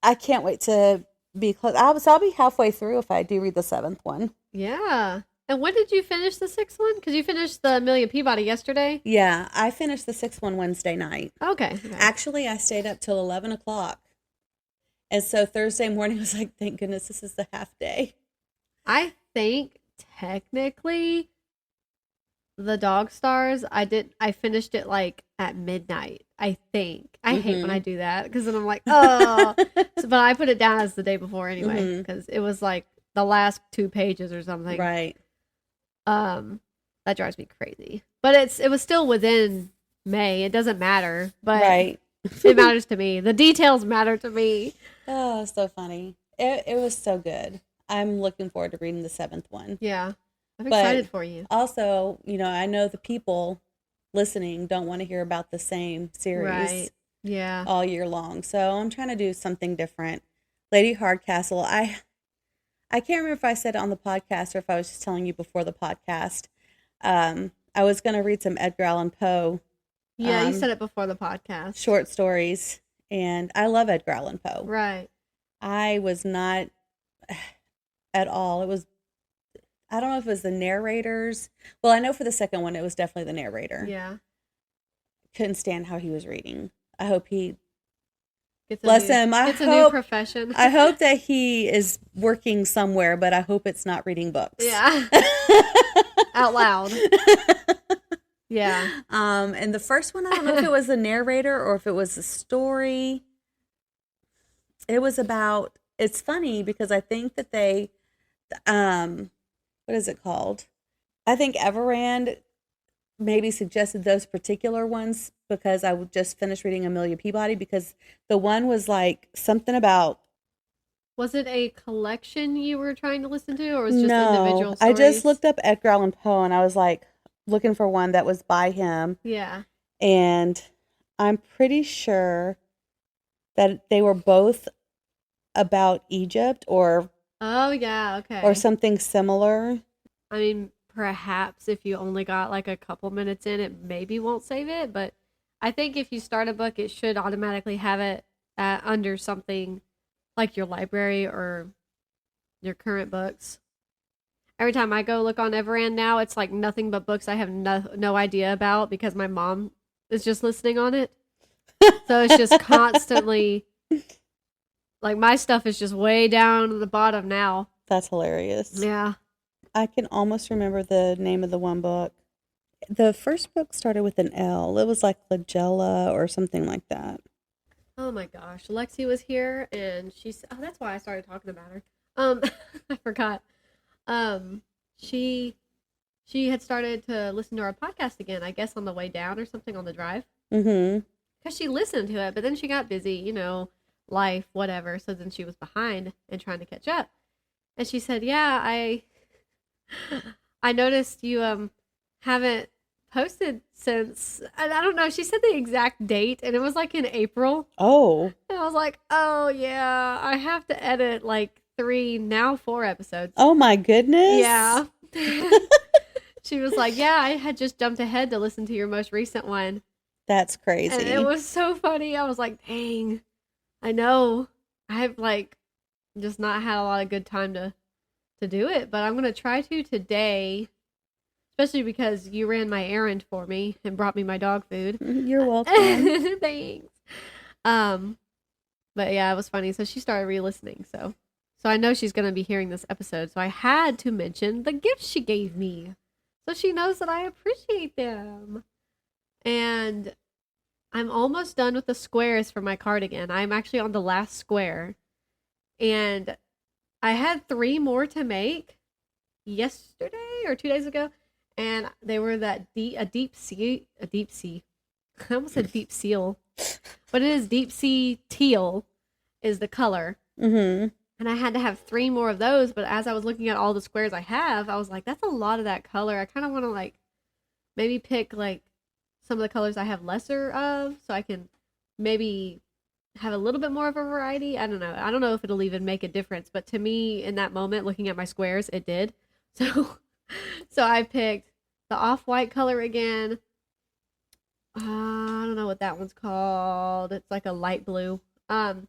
I can't wait to be close. I'll be halfway through if I do read the 7th one. Yeah. And when did you finish the 6th one? Because you finished the Amelia Peabody yesterday. Yeah, I finished the 6th one Wednesday night. Okay. Actually, I stayed up till 11 o'clock. And so Thursday morning, I was like, thank goodness this is the half day. I think technically the Dog Stars, I finished it like at midnight, I think. I hate when I do that because then I'm like, oh. But I put it down as the day before anyway because it was like the last 2 pages or something. Right. That drives me crazy. But it was still within May. It doesn't matter. But right. It matters to me. The details matter to me. Oh, so funny. It was so good. I'm looking forward to reading the 7th one. Yeah. I'm excited for you. Also, I know the people listening don't want to hear about the same series all year long. So I'm trying to do something different. Lady Hardcastle, I can't remember if I said it on the podcast or if I was just telling you before the podcast. I was going to read some Edgar Allan Poe. Yeah, you said it before the podcast. Short stories. And I love Edgar Allan Poe. Right. I was not at all. I don't know if it was the narrators. Well, I know for the second one, it was definitely the narrator. Yeah. Couldn't stand how he was reading. I hope he... Gets a new profession. I hope that he is working somewhere, but I hope it's not reading books. Yeah. Out loud. Yeah. And the first one, I don't know if it was the narrator or if it was the story. It was about, it's funny because I think that they, what is it called? I think Everand maybe suggested those particular ones because I just finished reading Amelia Peabody because the one was like something about. Was it a collection you were trying to listen to or was it just individual stories? I just looked up Edgar Allan Poe and I was like looking for one that was by him. Yeah. And I'm pretty sure that they were both about Egypt or or something similar. I mean, perhaps if you only got like a couple minutes in, it maybe won't save it. But I think if you start a book, it should automatically have it under something like your library or your current books. Every time I go look on Everand now, it's like nothing but books I have no idea about because my mom is just listening on it. So it's just constantly, like my stuff is just way down at the bottom now. That's hilarious. Yeah. I can almost remember the name of the one book. The first book started with an L. It was like Ligeia or something like that. Oh my gosh. Lexi was here and that's why I started talking about her. I forgot. She had started to listen to our podcast again, I guess on the way down or something on the drive. Mm-hmm. Because she listened to it, but then she got busy, life, whatever. So then she was behind and trying to catch up. And she said, yeah, I noticed you haven't posted since, and I don't know, she said the exact date, and it was like in April. Oh. And I was like, oh, yeah, I have to edit like 4 episodes. Oh, my goodness. Yeah. She was like, yeah, I had just jumped ahead to listen to your most recent one. That's crazy. And it was so funny. I was like, dang, I know. I've like just not had a lot of good time to do it, but I'm going to try to today, especially because you ran my errand for me and brought me my dog food. You're welcome. Thanks. But yeah, it was funny. So she started re-listening. So I know she's going to be hearing this episode. So I had to mention the gifts she gave me. So she knows that I appreciate them. And I'm almost done with the squares for my cardigan. I'm actually on the last square. And I had 3 more to make yesterday or 2 days ago. And they were a deep sea. I almost said deep seal. But it is deep sea teal is the color. Mm-hmm. And I had to have 3 more of those. But as I was looking at all the squares I have, I was like, that's a lot of that color. I kind of want to like maybe pick like some of the colors I have lesser of, so I can maybe have a little bit more of a variety. I don't know. I don't know if it'll even make a difference, but to me in that moment, looking at my squares, it did. So, so I picked the off-white color again. I don't know what that one's called. It's like a light blue, and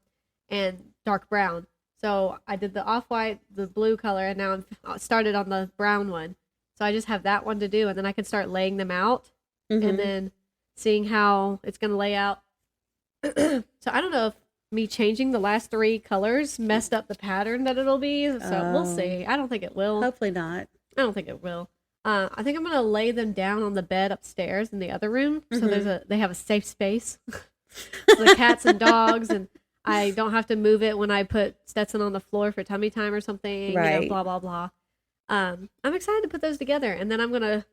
dark brown. So I did the off-white, the blue color, and now I'm started on the brown one. So I just have that one to do, and then I can start laying them out, and then seeing how it's going to lay out. So I don't know if me changing the last 3 colors messed up the pattern that it'll be. So we'll see. I don't think it will. Hopefully not. I don't think it will. I think I'm going to lay them down on the bed upstairs in the other room. So they have a safe space. The cats and dogs, and I don't have to move it when I put Stetson on the floor for tummy time or something. Right. You know, blah, blah, blah. I'm excited to put those together. And then I'm going to,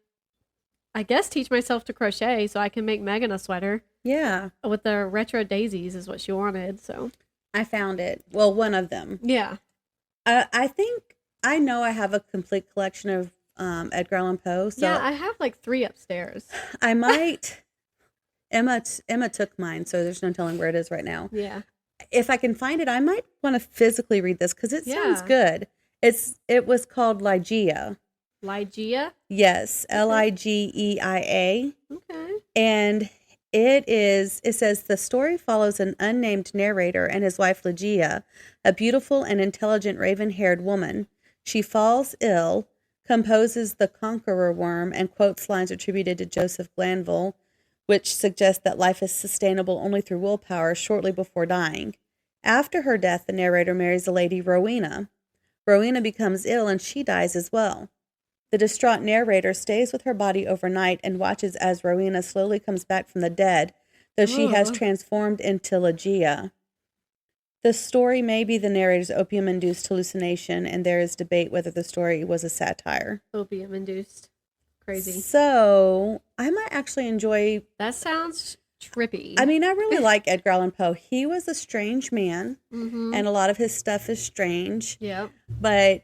I guess, teach myself to crochet so I can make Megan a sweater. Yeah. With the retro daisies is what she wanted. So I found it. Well, one of them. Yeah. I think I know I have a complete collection of Edgar Allan Poe. So yeah, I have like 3 upstairs. I might. Emma took mine, so there's no telling where it is right now. Yeah. If I can find it, I might want to physically read this because it sounds good. It was called Ligeia. Ligeia? Yes, Ligeia. Okay. And it says the story follows an unnamed narrator and his wife Ligeia, a beautiful and intelligent raven-haired woman. She falls ill, composes the conqueror worm, and quotes lines attributed to Joseph Glanville, which suggests that life is sustainable only through willpower shortly before dying. After her death, the narrator marries a lady, Rowena. Rowena becomes ill and she dies as well. The distraught narrator stays with her body overnight and watches as Rowena slowly comes back from the dead, though she has transformed into Ligeia. The story may be the narrator's opium-induced hallucination, and there is debate whether the story was a satire. Opium-induced. Crazy. So, I might actually enjoy... That sounds trippy. I mean, I really like Edgar Allan Poe. He was a strange man, and a lot of his stuff is strange. Yep. But...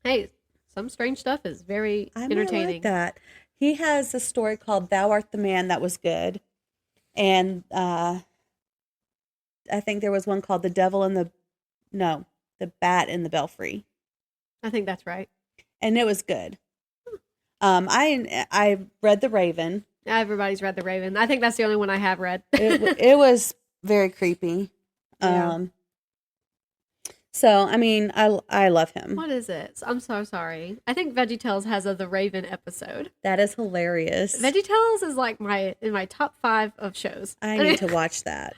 Hey, some strange stuff is very entertaining. I like that. He has a story called Thou Art the Man that was good. And I think there was one called The Bat in the Belfry. I think that's right. And it was good. I read The Raven. Everybody's read The Raven. I think that's the only one I have read. It was very creepy. Yeah. So, I mean, I love him. What is it? I'm so sorry. I think VeggieTales has a The Raven episode. That is hilarious. VeggieTales is like in my top 5 of shows. I need to watch that.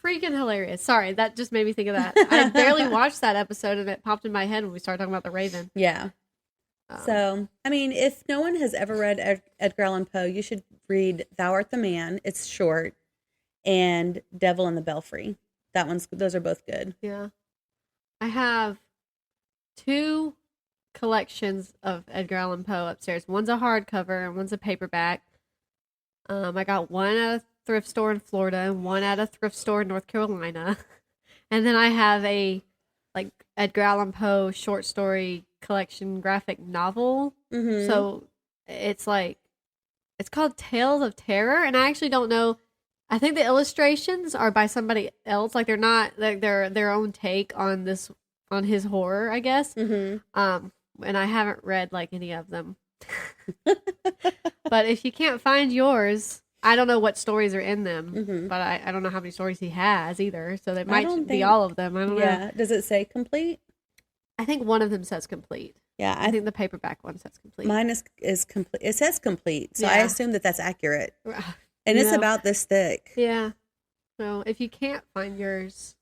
Freaking hilarious. Sorry, that just made me think of that. I barely watched that episode and it popped in my head when we started talking about The Raven. Yeah. So, I mean, if no one has ever read Edgar Allan Poe, you should read Thou Art the Man. It's short. And Devil in the Belfry. Those are both good. Yeah. I have 2 collections of Edgar Allan Poe upstairs. One's a hardcover and one's a paperback. I got one at a thrift store in Florida and one at a thrift store in North Carolina. And then I have a Edgar Allan Poe short story collection graphic novel. Mm-hmm. So it's called Tales of Terror, and I actually don't know. I think the illustrations are by somebody else. Like they're not they're their own take on his horror, I guess. Mm-hmm. And I haven't read any of them. But if you can't find yours, I don't know what stories are in them. But I don't know how many stories he has either. So they might be all of them. I don't know. Yeah. Does it say complete? I think one of them says complete. Yeah, I think the paperback one says complete. Mine is complete. It says complete, so I assume that's accurate. And it's about this thick. Yeah. So if you can't find yours,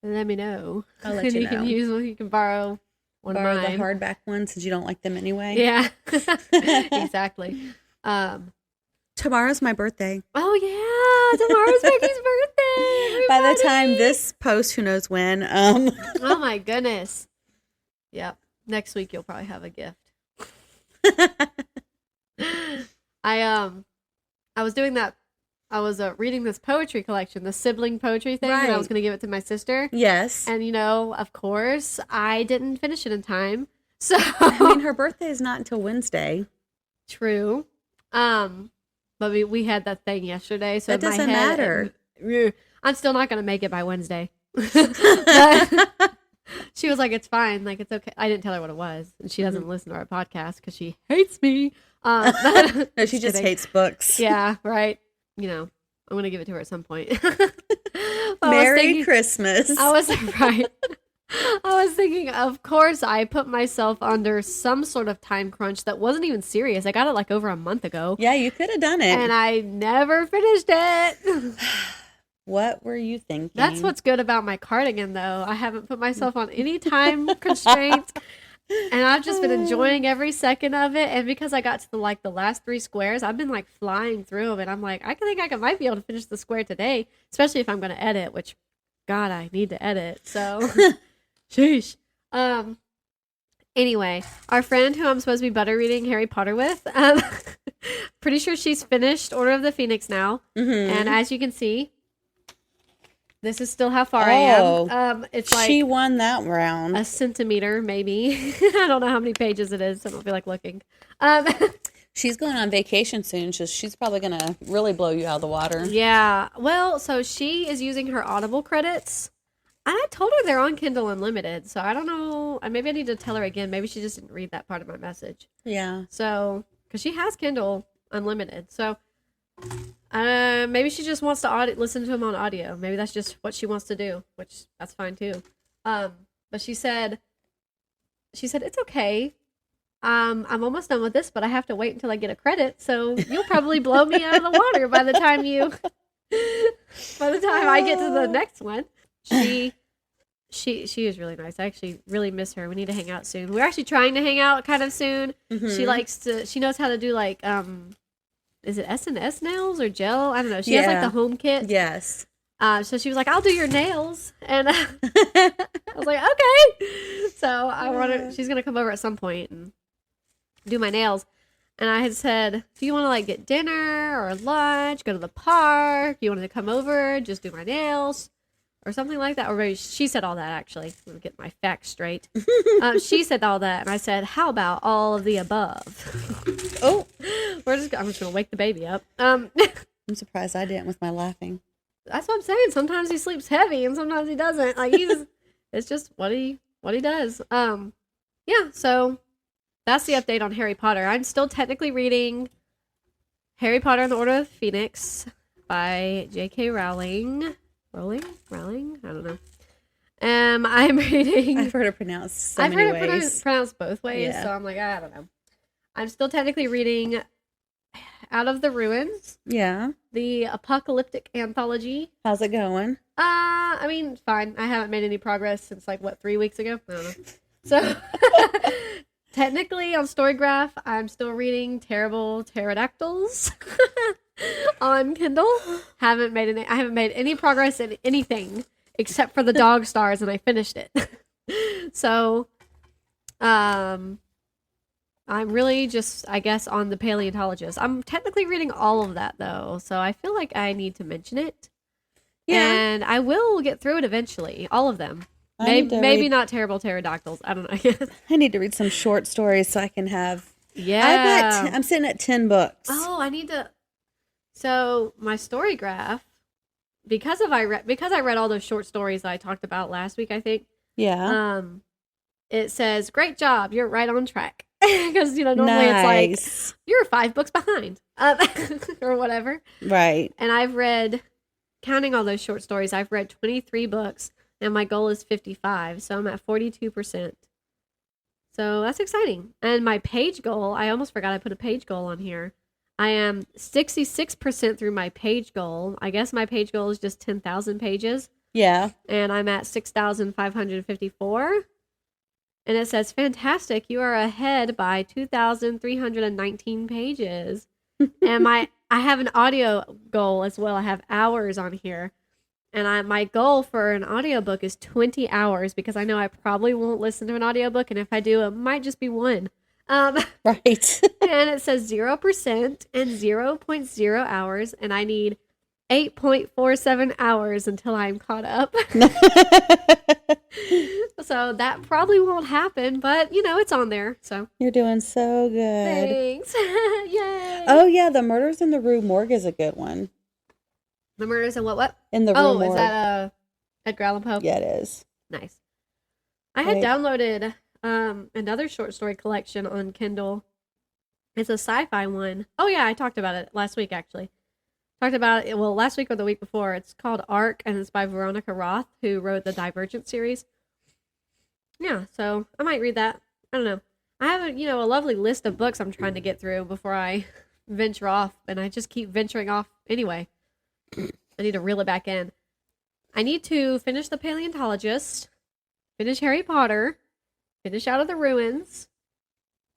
let me know. I'll let you know. Can use one. You can borrow one of mine. Borrow the hardback ones since you don't like them anyway. Yeah. Exactly. Tomorrow's my birthday. Oh yeah, tomorrow's Becky's birthday. Everybody. By the time this post, who knows when? Oh my goodness. Yep. Next week you'll probably have a gift. I was doing that. I was reading this poetry collection, the Sibling poetry thing, and I was going to give it to my sister. Yes. And of course, I didn't finish it in time. So I mean, her birthday is not until Wednesday. True. But we had that thing yesterday, so That in my doesn't head, matter. I'm still not going to make it by Wednesday. But she was like, it's fine. Like, it's okay. I didn't tell her what it was. And she doesn't listen to our podcast because she hates me. No, she just hates books. Yeah, right. You know, I'm going to give it to her at some point. Merry Christmas. I was right. I was thinking, of course, I put myself under some sort of time crunch that wasn't even serious. I got it like over a month ago. Yeah, you could have done it. And I never finished it. What were you thinking? That's what's good about my cardigan, though. I haven't put myself on any time constraints. And I've just been enjoying every second of it. And because I got to the last 3 squares, I've been like flying through them. And I'm like, I think I might be able to finish the square today, especially if I'm going to edit, which, God, I need to edit. So, sheesh. Anyway, our friend who I'm supposed to be butter reading Harry Potter with, pretty sure she's finished Order of the Phoenix now. Mm-hmm. And as you can see, this is still how far I am. It's like she won that round. A centimeter, maybe. I don't know how many pages it is. So I don't feel like looking. She's going on vacation soon, so she's probably going to really blow you out of the water. Yeah. Well, so she is using her Audible credits. I told her they're on Kindle Unlimited, so I don't know. Maybe I need to tell her again. Maybe she just didn't read that part of my message. Yeah. So, because she has Kindle Unlimited, so maybe she just wants to listen to them on audio. Maybe that's just what she wants to do, which that's fine too. But she said it's okay. I'm almost done with this, but I have to wait until I get a credit. So you'll probably blow me out of the water by the time I get to the next one. She is really nice. I actually really miss her. We need to hang out soon. We're actually trying to hang out kind of soon. Mm-hmm. She knows how to do like, is it S&S nails or gel? I don't know. She has like the home kit. Yes. So she was like, I'll do your nails. And I was like, okay. So she's going to come over at some point and do my nails. And I had said, do you want to like get dinner or lunch, go to the park? You want to come over, just do my nails? Or something like that. Or maybe she said all that, actually. I'm going to get my facts straight. She said all that, and I said, how about all of the above? I'm just going to wake the baby up. I'm surprised I didn't with my laughing. That's what I'm saying. Sometimes he sleeps heavy, and sometimes he doesn't. Like, it's just what he does. Yeah, so that's the update on Harry Potter. I'm still technically reading Harry Potter and the Order of the Phoenix by J.K. Rowling. Rowling? I don't know. I'm reading. I've heard it pronounced so many ways. I've heard it pronounced both ways, so I'm like, I don't know. I'm still technically reading Out of the Ruins. Yeah. The apocalyptic anthology. How's it going? I mean, fine. I haven't made any progress since 3 weeks ago. I don't know. So technically on Storygraph, I'm still reading Terrible Pterodactyls. On Kindle. I haven't made any progress in anything except for the dog stars, and I finished it. So I'm really just, I guess, on the Paleontologist. I'm technically reading all of that though, so I feel like I need to mention it. Yeah. And I will get through it eventually. All of them. Maybe not Terrible Pterodactyls. I don't know. I need to read some short stories so I can have. Yeah. I'm sitting at 10 books. Oh, I need to. So my Storygraph, because I read all those short stories that I talked about last week, I think. Yeah. It says, "Great job, you're right on track." Because normally it's like you're 5 books behind, or whatever. Right. And I've read, counting all those short stories, I've read 23 books, and my goal is 55, so I'm at 42%. So that's exciting. And my page goal, I almost forgot I put a page goal on here. I am 66% through my page goal. I guess my page goal is just 10,000 pages. Yeah. And I'm at 6,554. And it says, fantastic, you are ahead by 2,319 pages. And I have an audio goal as well. I have hours on here. And my goal for an audiobook is 20 hours because I know I probably won't listen to an audiobook. And if I do, it might just be one. Right. And it says 0% and 0.0 hours, and I need 8.47 hours until I'm caught up. So that probably won't happen, but it's on there. So You're doing so good. thanks. Yay. Oh, yeah. The Murders in the Rue Morgue is a good one. The Murders in what? In the Rue Oh, Morgue. is that Edgar Allan Poe? Yeah, it is. Nice. I had downloaded another short story collection on Kindle. It's a sci-fi one. Oh yeah, I talked about it last week actually. Talked about it last week or the week before. It's called Arc and it's by Veronica Roth, who wrote the Divergent series. Yeah, so I might read that. I don't know. I have a lovely list of books I'm trying to get through before I venture off, and I just keep venturing off anyway. I need to reel it back in. I need to finish The Paleontologist, finish Harry Potter, finish Out of the Ruins,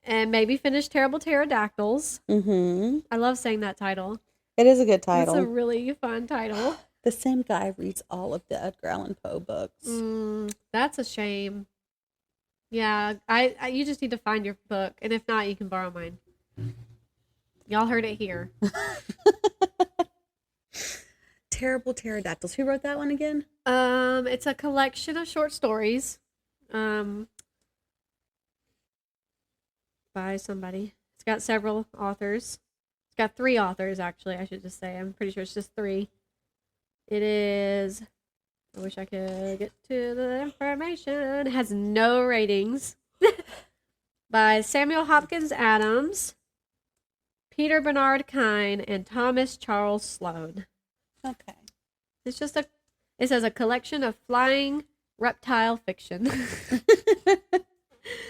and maybe finish Terrible Pterodactyls. Mm-hmm. I love saying that title. It is a good title. It's a really fun title. The same guy reads all of the Edgar Allan Poe books. That's a shame. Yeah, you just need to find your book, and if not, you can borrow mine. Y'all heard it here. Terrible Pterodactyls. Who wrote that one again? It's a collection of short stories. By somebody. It's got several authors. It's got 3 authors, actually, I should just say. I'm pretty sure it's just 3. It is... I wish I could get to the information. It has no ratings. By Samuel Hopkins Adams, Peter Bernard Kyne, and Thomas Charles Sloane. Okay. It's just it says a collection of flying reptile fiction.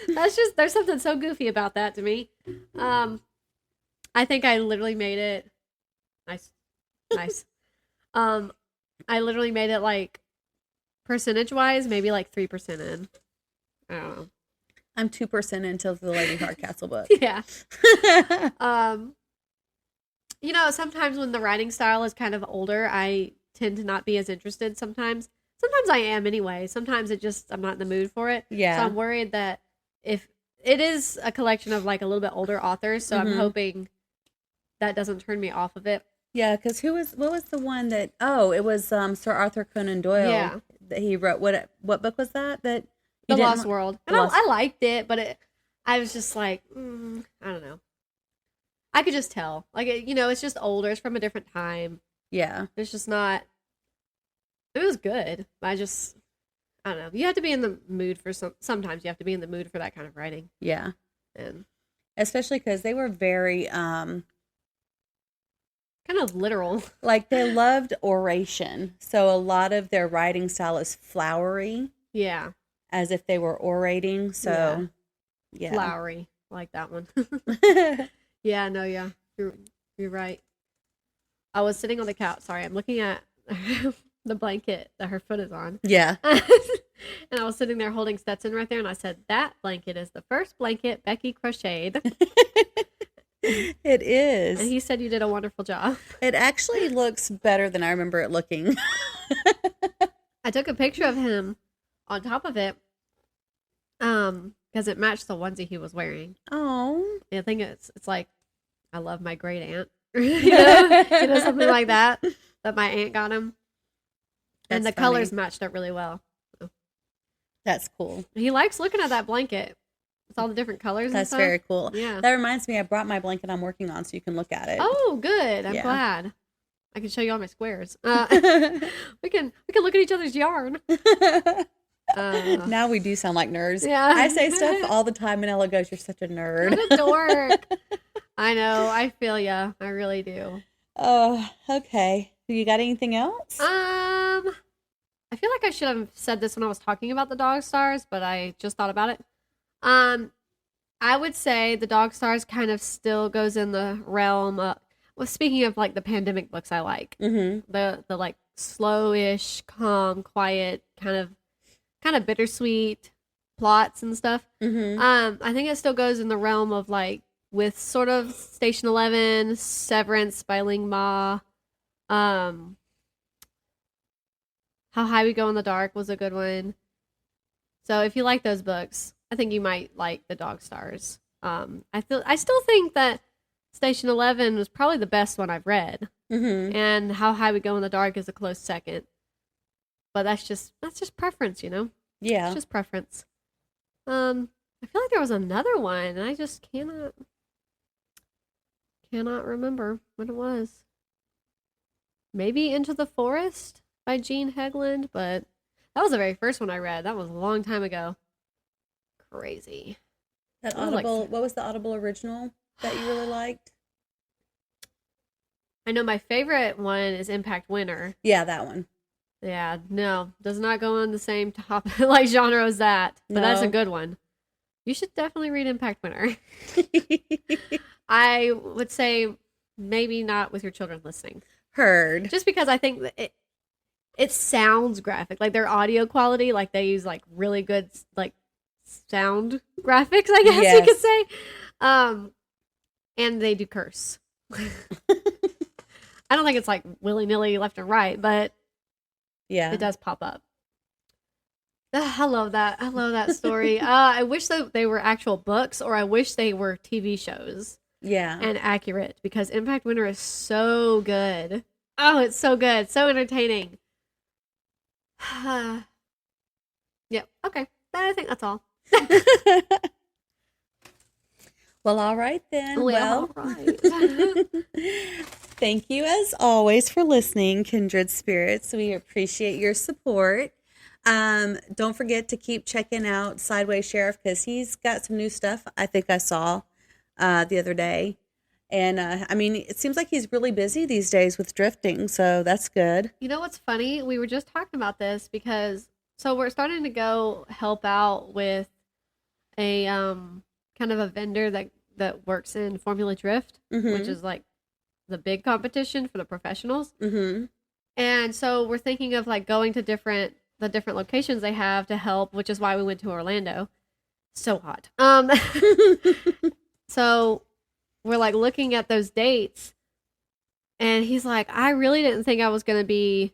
There's something so goofy about that to me. I think I literally made it nice. I literally made it like percentage wise, maybe like 3% in. I don't know. I'm 2% into the Lady Hardcastle book. Yeah. Sometimes when the writing style is kind of older, I tend to not be as interested sometimes. Sometimes I am anyway. Sometimes I'm not in the mood for it. Yeah. So I'm worried that if it is a collection of like a little bit older authors, so I'm hoping that doesn't turn me off of it. Yeah, because what was the one that, it was Sir Arthur Conan Doyle. Yeah. That he wrote. What book was that? The Lost World. And I liked it, but I was just like, I don't know. I could just tell. Like, it's just older. It's from a different time. Yeah. It's just not, it was good. I don't know. You have to be in the mood for sometimes you have to be in the mood for that kind of writing. Yeah. And especially because they were very, kind of literal. Like they loved oration. So a lot of their writing style is flowery. Yeah. As if they were orating. So, yeah. Flowery. I like that one. Yeah, no, yeah. You're right. I was sitting on the couch. Sorry, I'm looking at the blanket that her foot is on. Yeah. And I was sitting there holding Stetson right there, and I said, that blanket is the first blanket Becky crocheted. It is. And he said you did a wonderful job. It actually looks better than I remember it looking. I took a picture of him on top of it because it matched the onesie he was wearing. Oh. I think it's like, I love my great aunt. Something like that my aunt got him. And the colors matched up really well. So. That's cool. He likes looking at that blanket. It's all the different colors. That's very cool. Yeah. That reminds me, I brought my blanket I'm working on so you can look at it. Oh, good. I'm glad. I can show you all my squares. We can look at each other's yarn. Now we do sound like nerds. Yeah. I say stuff all the time and Ella goes, "You're such a nerd." What a dork. I know. I feel ya. I really do. Oh, okay. You got anything else? I feel like I should have said this when I was talking about the dog stars, but I just thought about it. I would say the dog stars kind of still goes in the realm of, well, speaking of like the pandemic books I like, the like slowish, calm, quiet, kind of bittersweet plots and stuff. I think it still goes in the realm of like with sort of Station 11, Severance by Ling Ma. How High We Go in the Dark was a good one. So if you like those books, I think you might like the Dog Stars. I still think that Station 11 was probably the best one I've read, and How High We Go in the Dark is a close second. But that's just preference, you know. Yeah. It's just preference. I feel like there was another one, and I just cannot remember what it was. Maybe Into the Forest by Gene Hegland, but that was the very first one I read. That was a long time ago. Crazy. That Audible, what was the Audible original that you really liked? I know my favorite one is Impact Winter. Yeah, that one. Yeah, no, does not go on the same top like genre as that, but that's a good one. You should definitely read Impact Winter. I would say maybe not with your children listening. Heard. Just because I think that it sounds graphic, like their audio quality, like they use like really good like sound graphics, I guess you could say. And they do curse. I don't think it's like willy-nilly left and right, but yeah, it does pop up. I love that. I love that story. I wish that they were actual books, or I wish they were TV shows. Yeah. And accurate, because Impact Winter is so good. Oh, it's so good. So entertaining. Yep. Okay. I think that's all. Well, all right then. Well, all right. Thank you as always for listening, Kindred Spirits. We appreciate your support. Don't forget to keep checking out Sideways Sheriff, because he's got some new stuff I think I saw the other day. And I mean, it seems like he's really busy these days with drifting, so that's good. You know what's funny? We were just talking about this because we're starting to go help out with a kind of a vendor that works in Formula Drift, which is like the big competition for the professionals. And so we're thinking of like going to the different locations they have to help, which is why we went to Orlando. So hot. So we're like looking at those dates, and he's like, I really didn't think I was going to be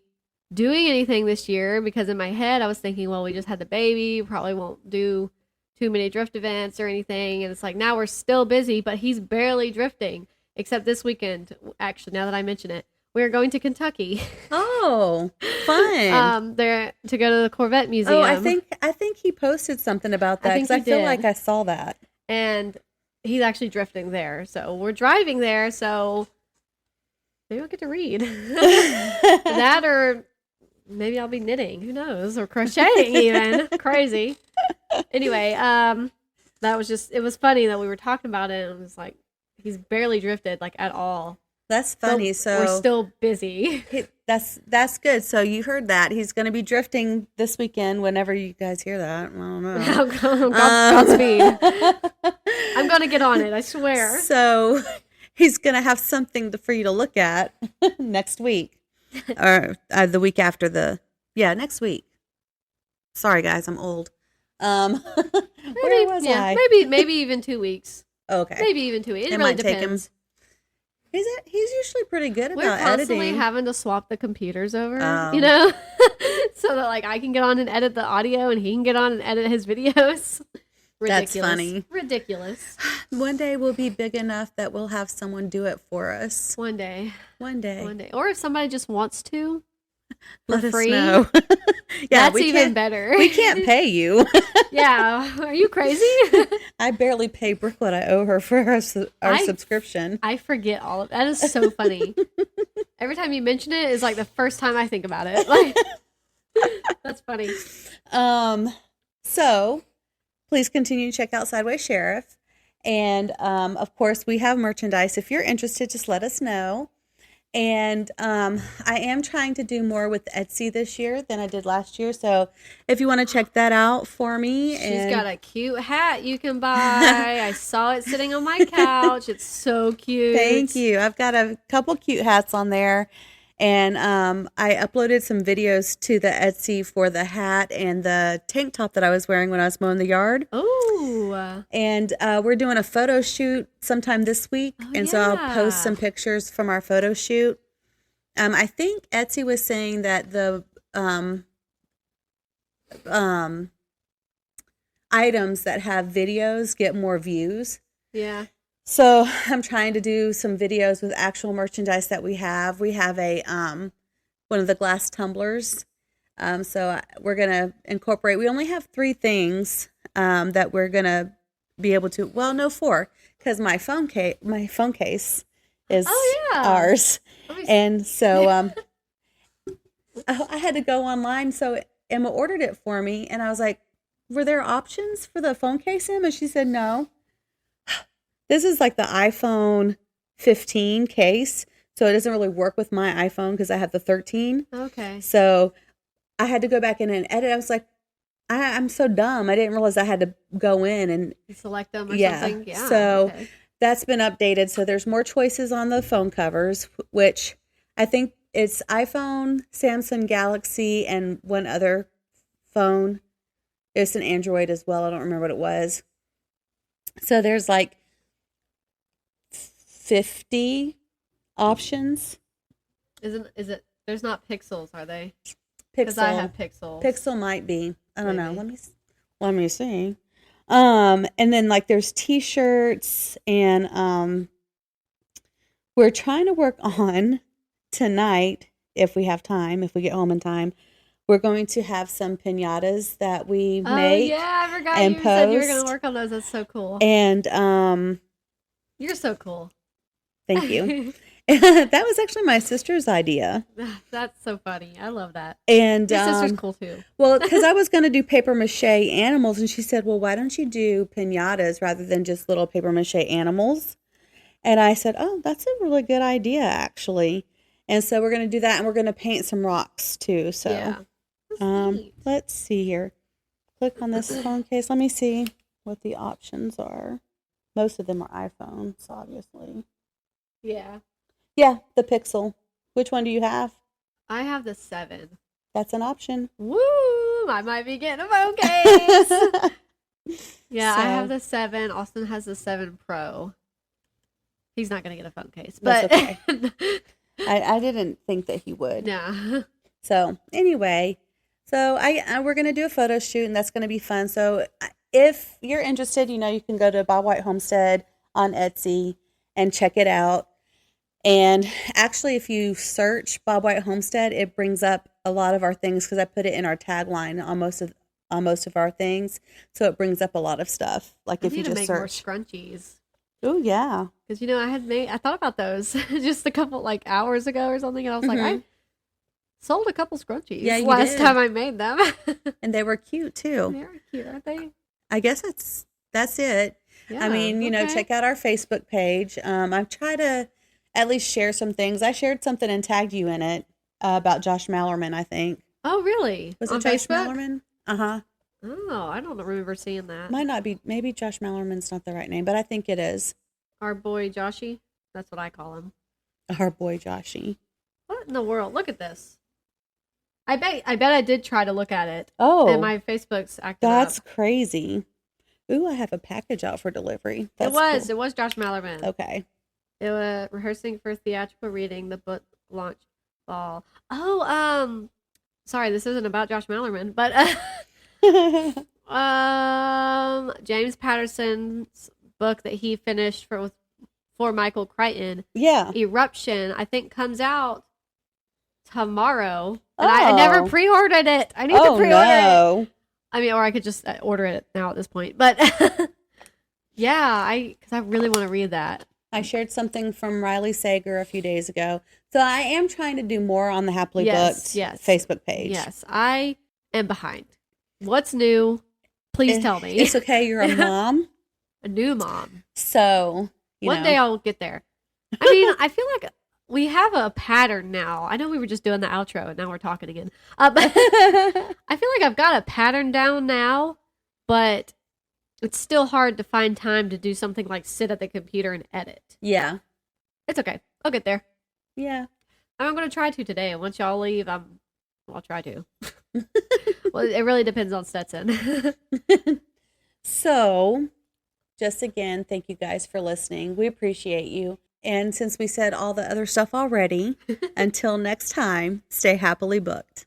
doing anything this year, because in my head I was thinking, well, we just had the baby, probably won't do too many drift events or anything. And it's like, now we're still busy, but he's barely drifting, except this weekend. Actually, now that I mention it, we're going to Kentucky. Oh, fun. There to go to the Corvette Museum. Oh, I think he posted something about that, because I feel like I saw that. And he's actually drifting there. So we're driving there, so maybe I'll get to read. That, or maybe I'll be knitting. Who knows? Or crocheting even. Crazy. Anyway, that was just, it was funny that we were talking about it, and it was like, he's barely drifted, like, at all. That's funny. So we're still busy. That's good. So you heard that. He's going to be drifting this weekend whenever you guys hear that. I don't know. Godspeed. I'm going to get on it, I swear. So he's going to have something for you to look at next week. Or the week after next week. Sorry, guys, I'm old. Where was I? Maybe even 2 weeks. Okay. Maybe even 2 weeks. It really depends. He's usually pretty good about editing. We're constantly having to swap the computers over, you know, so that like I can get on and edit the audio, and he can get on and edit his videos. Ridiculous. That's funny. Ridiculous. One day we'll be big enough that we'll have someone do it for us. One day. Or if somebody just wants to, let for free, us know. Yeah, that's even better. We can't pay you. Yeah. Are you crazy? I barely pay Brooke what I owe her for our subscription. I forget all of that. That is so funny. Every time you mention it is like the first time I think about it. Like, that's funny. So please continue to check out Sideways Sheriff. And, of course, we have merchandise. If you're interested, just let us know. And I am trying to do more with Etsy this year than I did last year. So if you want to check that out for me. She's got a cute hat you can buy. I saw it sitting on my couch. It's so cute. Thank you. I've got a couple cute hats on there. And I uploaded some videos to the Etsy for the hat and the tank top that I was wearing when I was mowing the yard. Oh. And we're doing a photo shoot sometime this week. So I'll post some pictures from our photo shoot. I think Etsy was saying that the items that have videos get more views. Yeah. So I'm trying to do some videos with actual merchandise that we have. We have a one of the glass tumblers So we're going to incorporate, we only have 3 things that we're going to be able to, well, no, 4, because my phone case is ours. And so I had to go online. So Emma ordered it for me. And I was like, were there options for the phone case, Emma? And she said, no. This is like the iPhone 15 case. So it doesn't really work with my iPhone because I have the 13. Okay. So I had to go back in and edit. I was like, I'm so dumb. I didn't realize I had to go in and select them or something. Yeah. So that's been updated. So there's more choices on the phone covers, which I think it's iPhone, Samsung Galaxy, and one other phone. It's an Android as well. I don't remember what it was. So there's like 50 options. Is it? There's not Pixels, are they? Because I have Pixels. Pixel might be. I don't know. Let me see. And then like there's T-shirts, and we're trying to work on tonight, if we have time, if we get home in time. We're going to have some piñatas that we make. Oh yeah, I forgot you said you were going to work on those. That's so cool. And you're so cool. Thank you. That was actually my sister's idea. That's so funny. I love that. And your sister's cool too. Well, because I was going to do paper mache animals, and she said, well, why don't you do piñatas rather than just little paper mache animals? And I said, oh, that's a really good idea, actually. And so we're going to do that, and we're going to paint some rocks too. So yeah. Let's see here. Click on this phone case. Let me see what the options are. Most of them are iPhones, obviously. Yeah. Yeah, the Pixel. Which one do you have? I have the 7. That's an option. Woo! I might be getting a phone case. Yeah, So, I have the 7. Austin has the 7 Pro. He's not going to get a phone case, but that's okay. I didn't think that he would. Yeah. So anyway, we're going to do a photo shoot, and that's going to be fun. So if you're interested, you can go to Bob White Homestead on Etsy and check it out. And actually, if you search Bob White Homestead, it brings up a lot of our things because I put it in our tagline on most of our things. So it brings up a lot of stuff. Like if you just make search more scrunchies. Oh yeah, because I thought about those just a couple hours ago or something, and I was like, I sold a couple scrunchies. Yeah, last time I made them, and they were cute too. They are cute, aren't they? I guess that's it. Yeah, I mean, check out our Facebook page. I've tried to at least share some things. I shared something and tagged you in it about Josh Mallerman, I think. Oh, really? Was it Josh Mallerman? Uh-huh. Oh, I don't remember seeing that. Might not be. Maybe Josh Mallerman's not the right name, but I think it is. Our boy Joshy. That's what I call him. Our boy Joshy. What in the world? Look at this. I bet I did try to look at it. Oh. And my Facebook's active. That's crazy. Ooh, I have a package out for delivery. That's cool. It was Josh Mallerman. Okay. It was rehearsing for theatrical reading, the book launch fall. Oh, sorry, this isn't about Josh Mallerman, but James Patterson's book that he finished for Michael Crichton. Yeah. Eruption, I think, comes out tomorrow. And I never pre-ordered it. I need to pre-order it. I mean, or I could just order it now at this point. But yeah, because I really want to read that. I shared something from Riley Sager a few days ago. So I am trying to do more on the Happily Booked Facebook page. Yes, I am behind. What's new? Please tell me. It's okay. You're a mom. A new mom. So, one day I'll get there. I mean, I feel like we have a pattern now. I know we were just doing the outro and now we're talking again. I feel like I've got a pattern down now, but it's still hard to find time to do something like sit at the computer and edit. Yeah. It's okay. I'll get there. Yeah. I'm going to try to today. And once y'all leave, I'll try to. Well, it really depends on Stetson. So, just again, thank you guys for listening. We appreciate you. And since we said all the other stuff already, until next time, stay happily booked.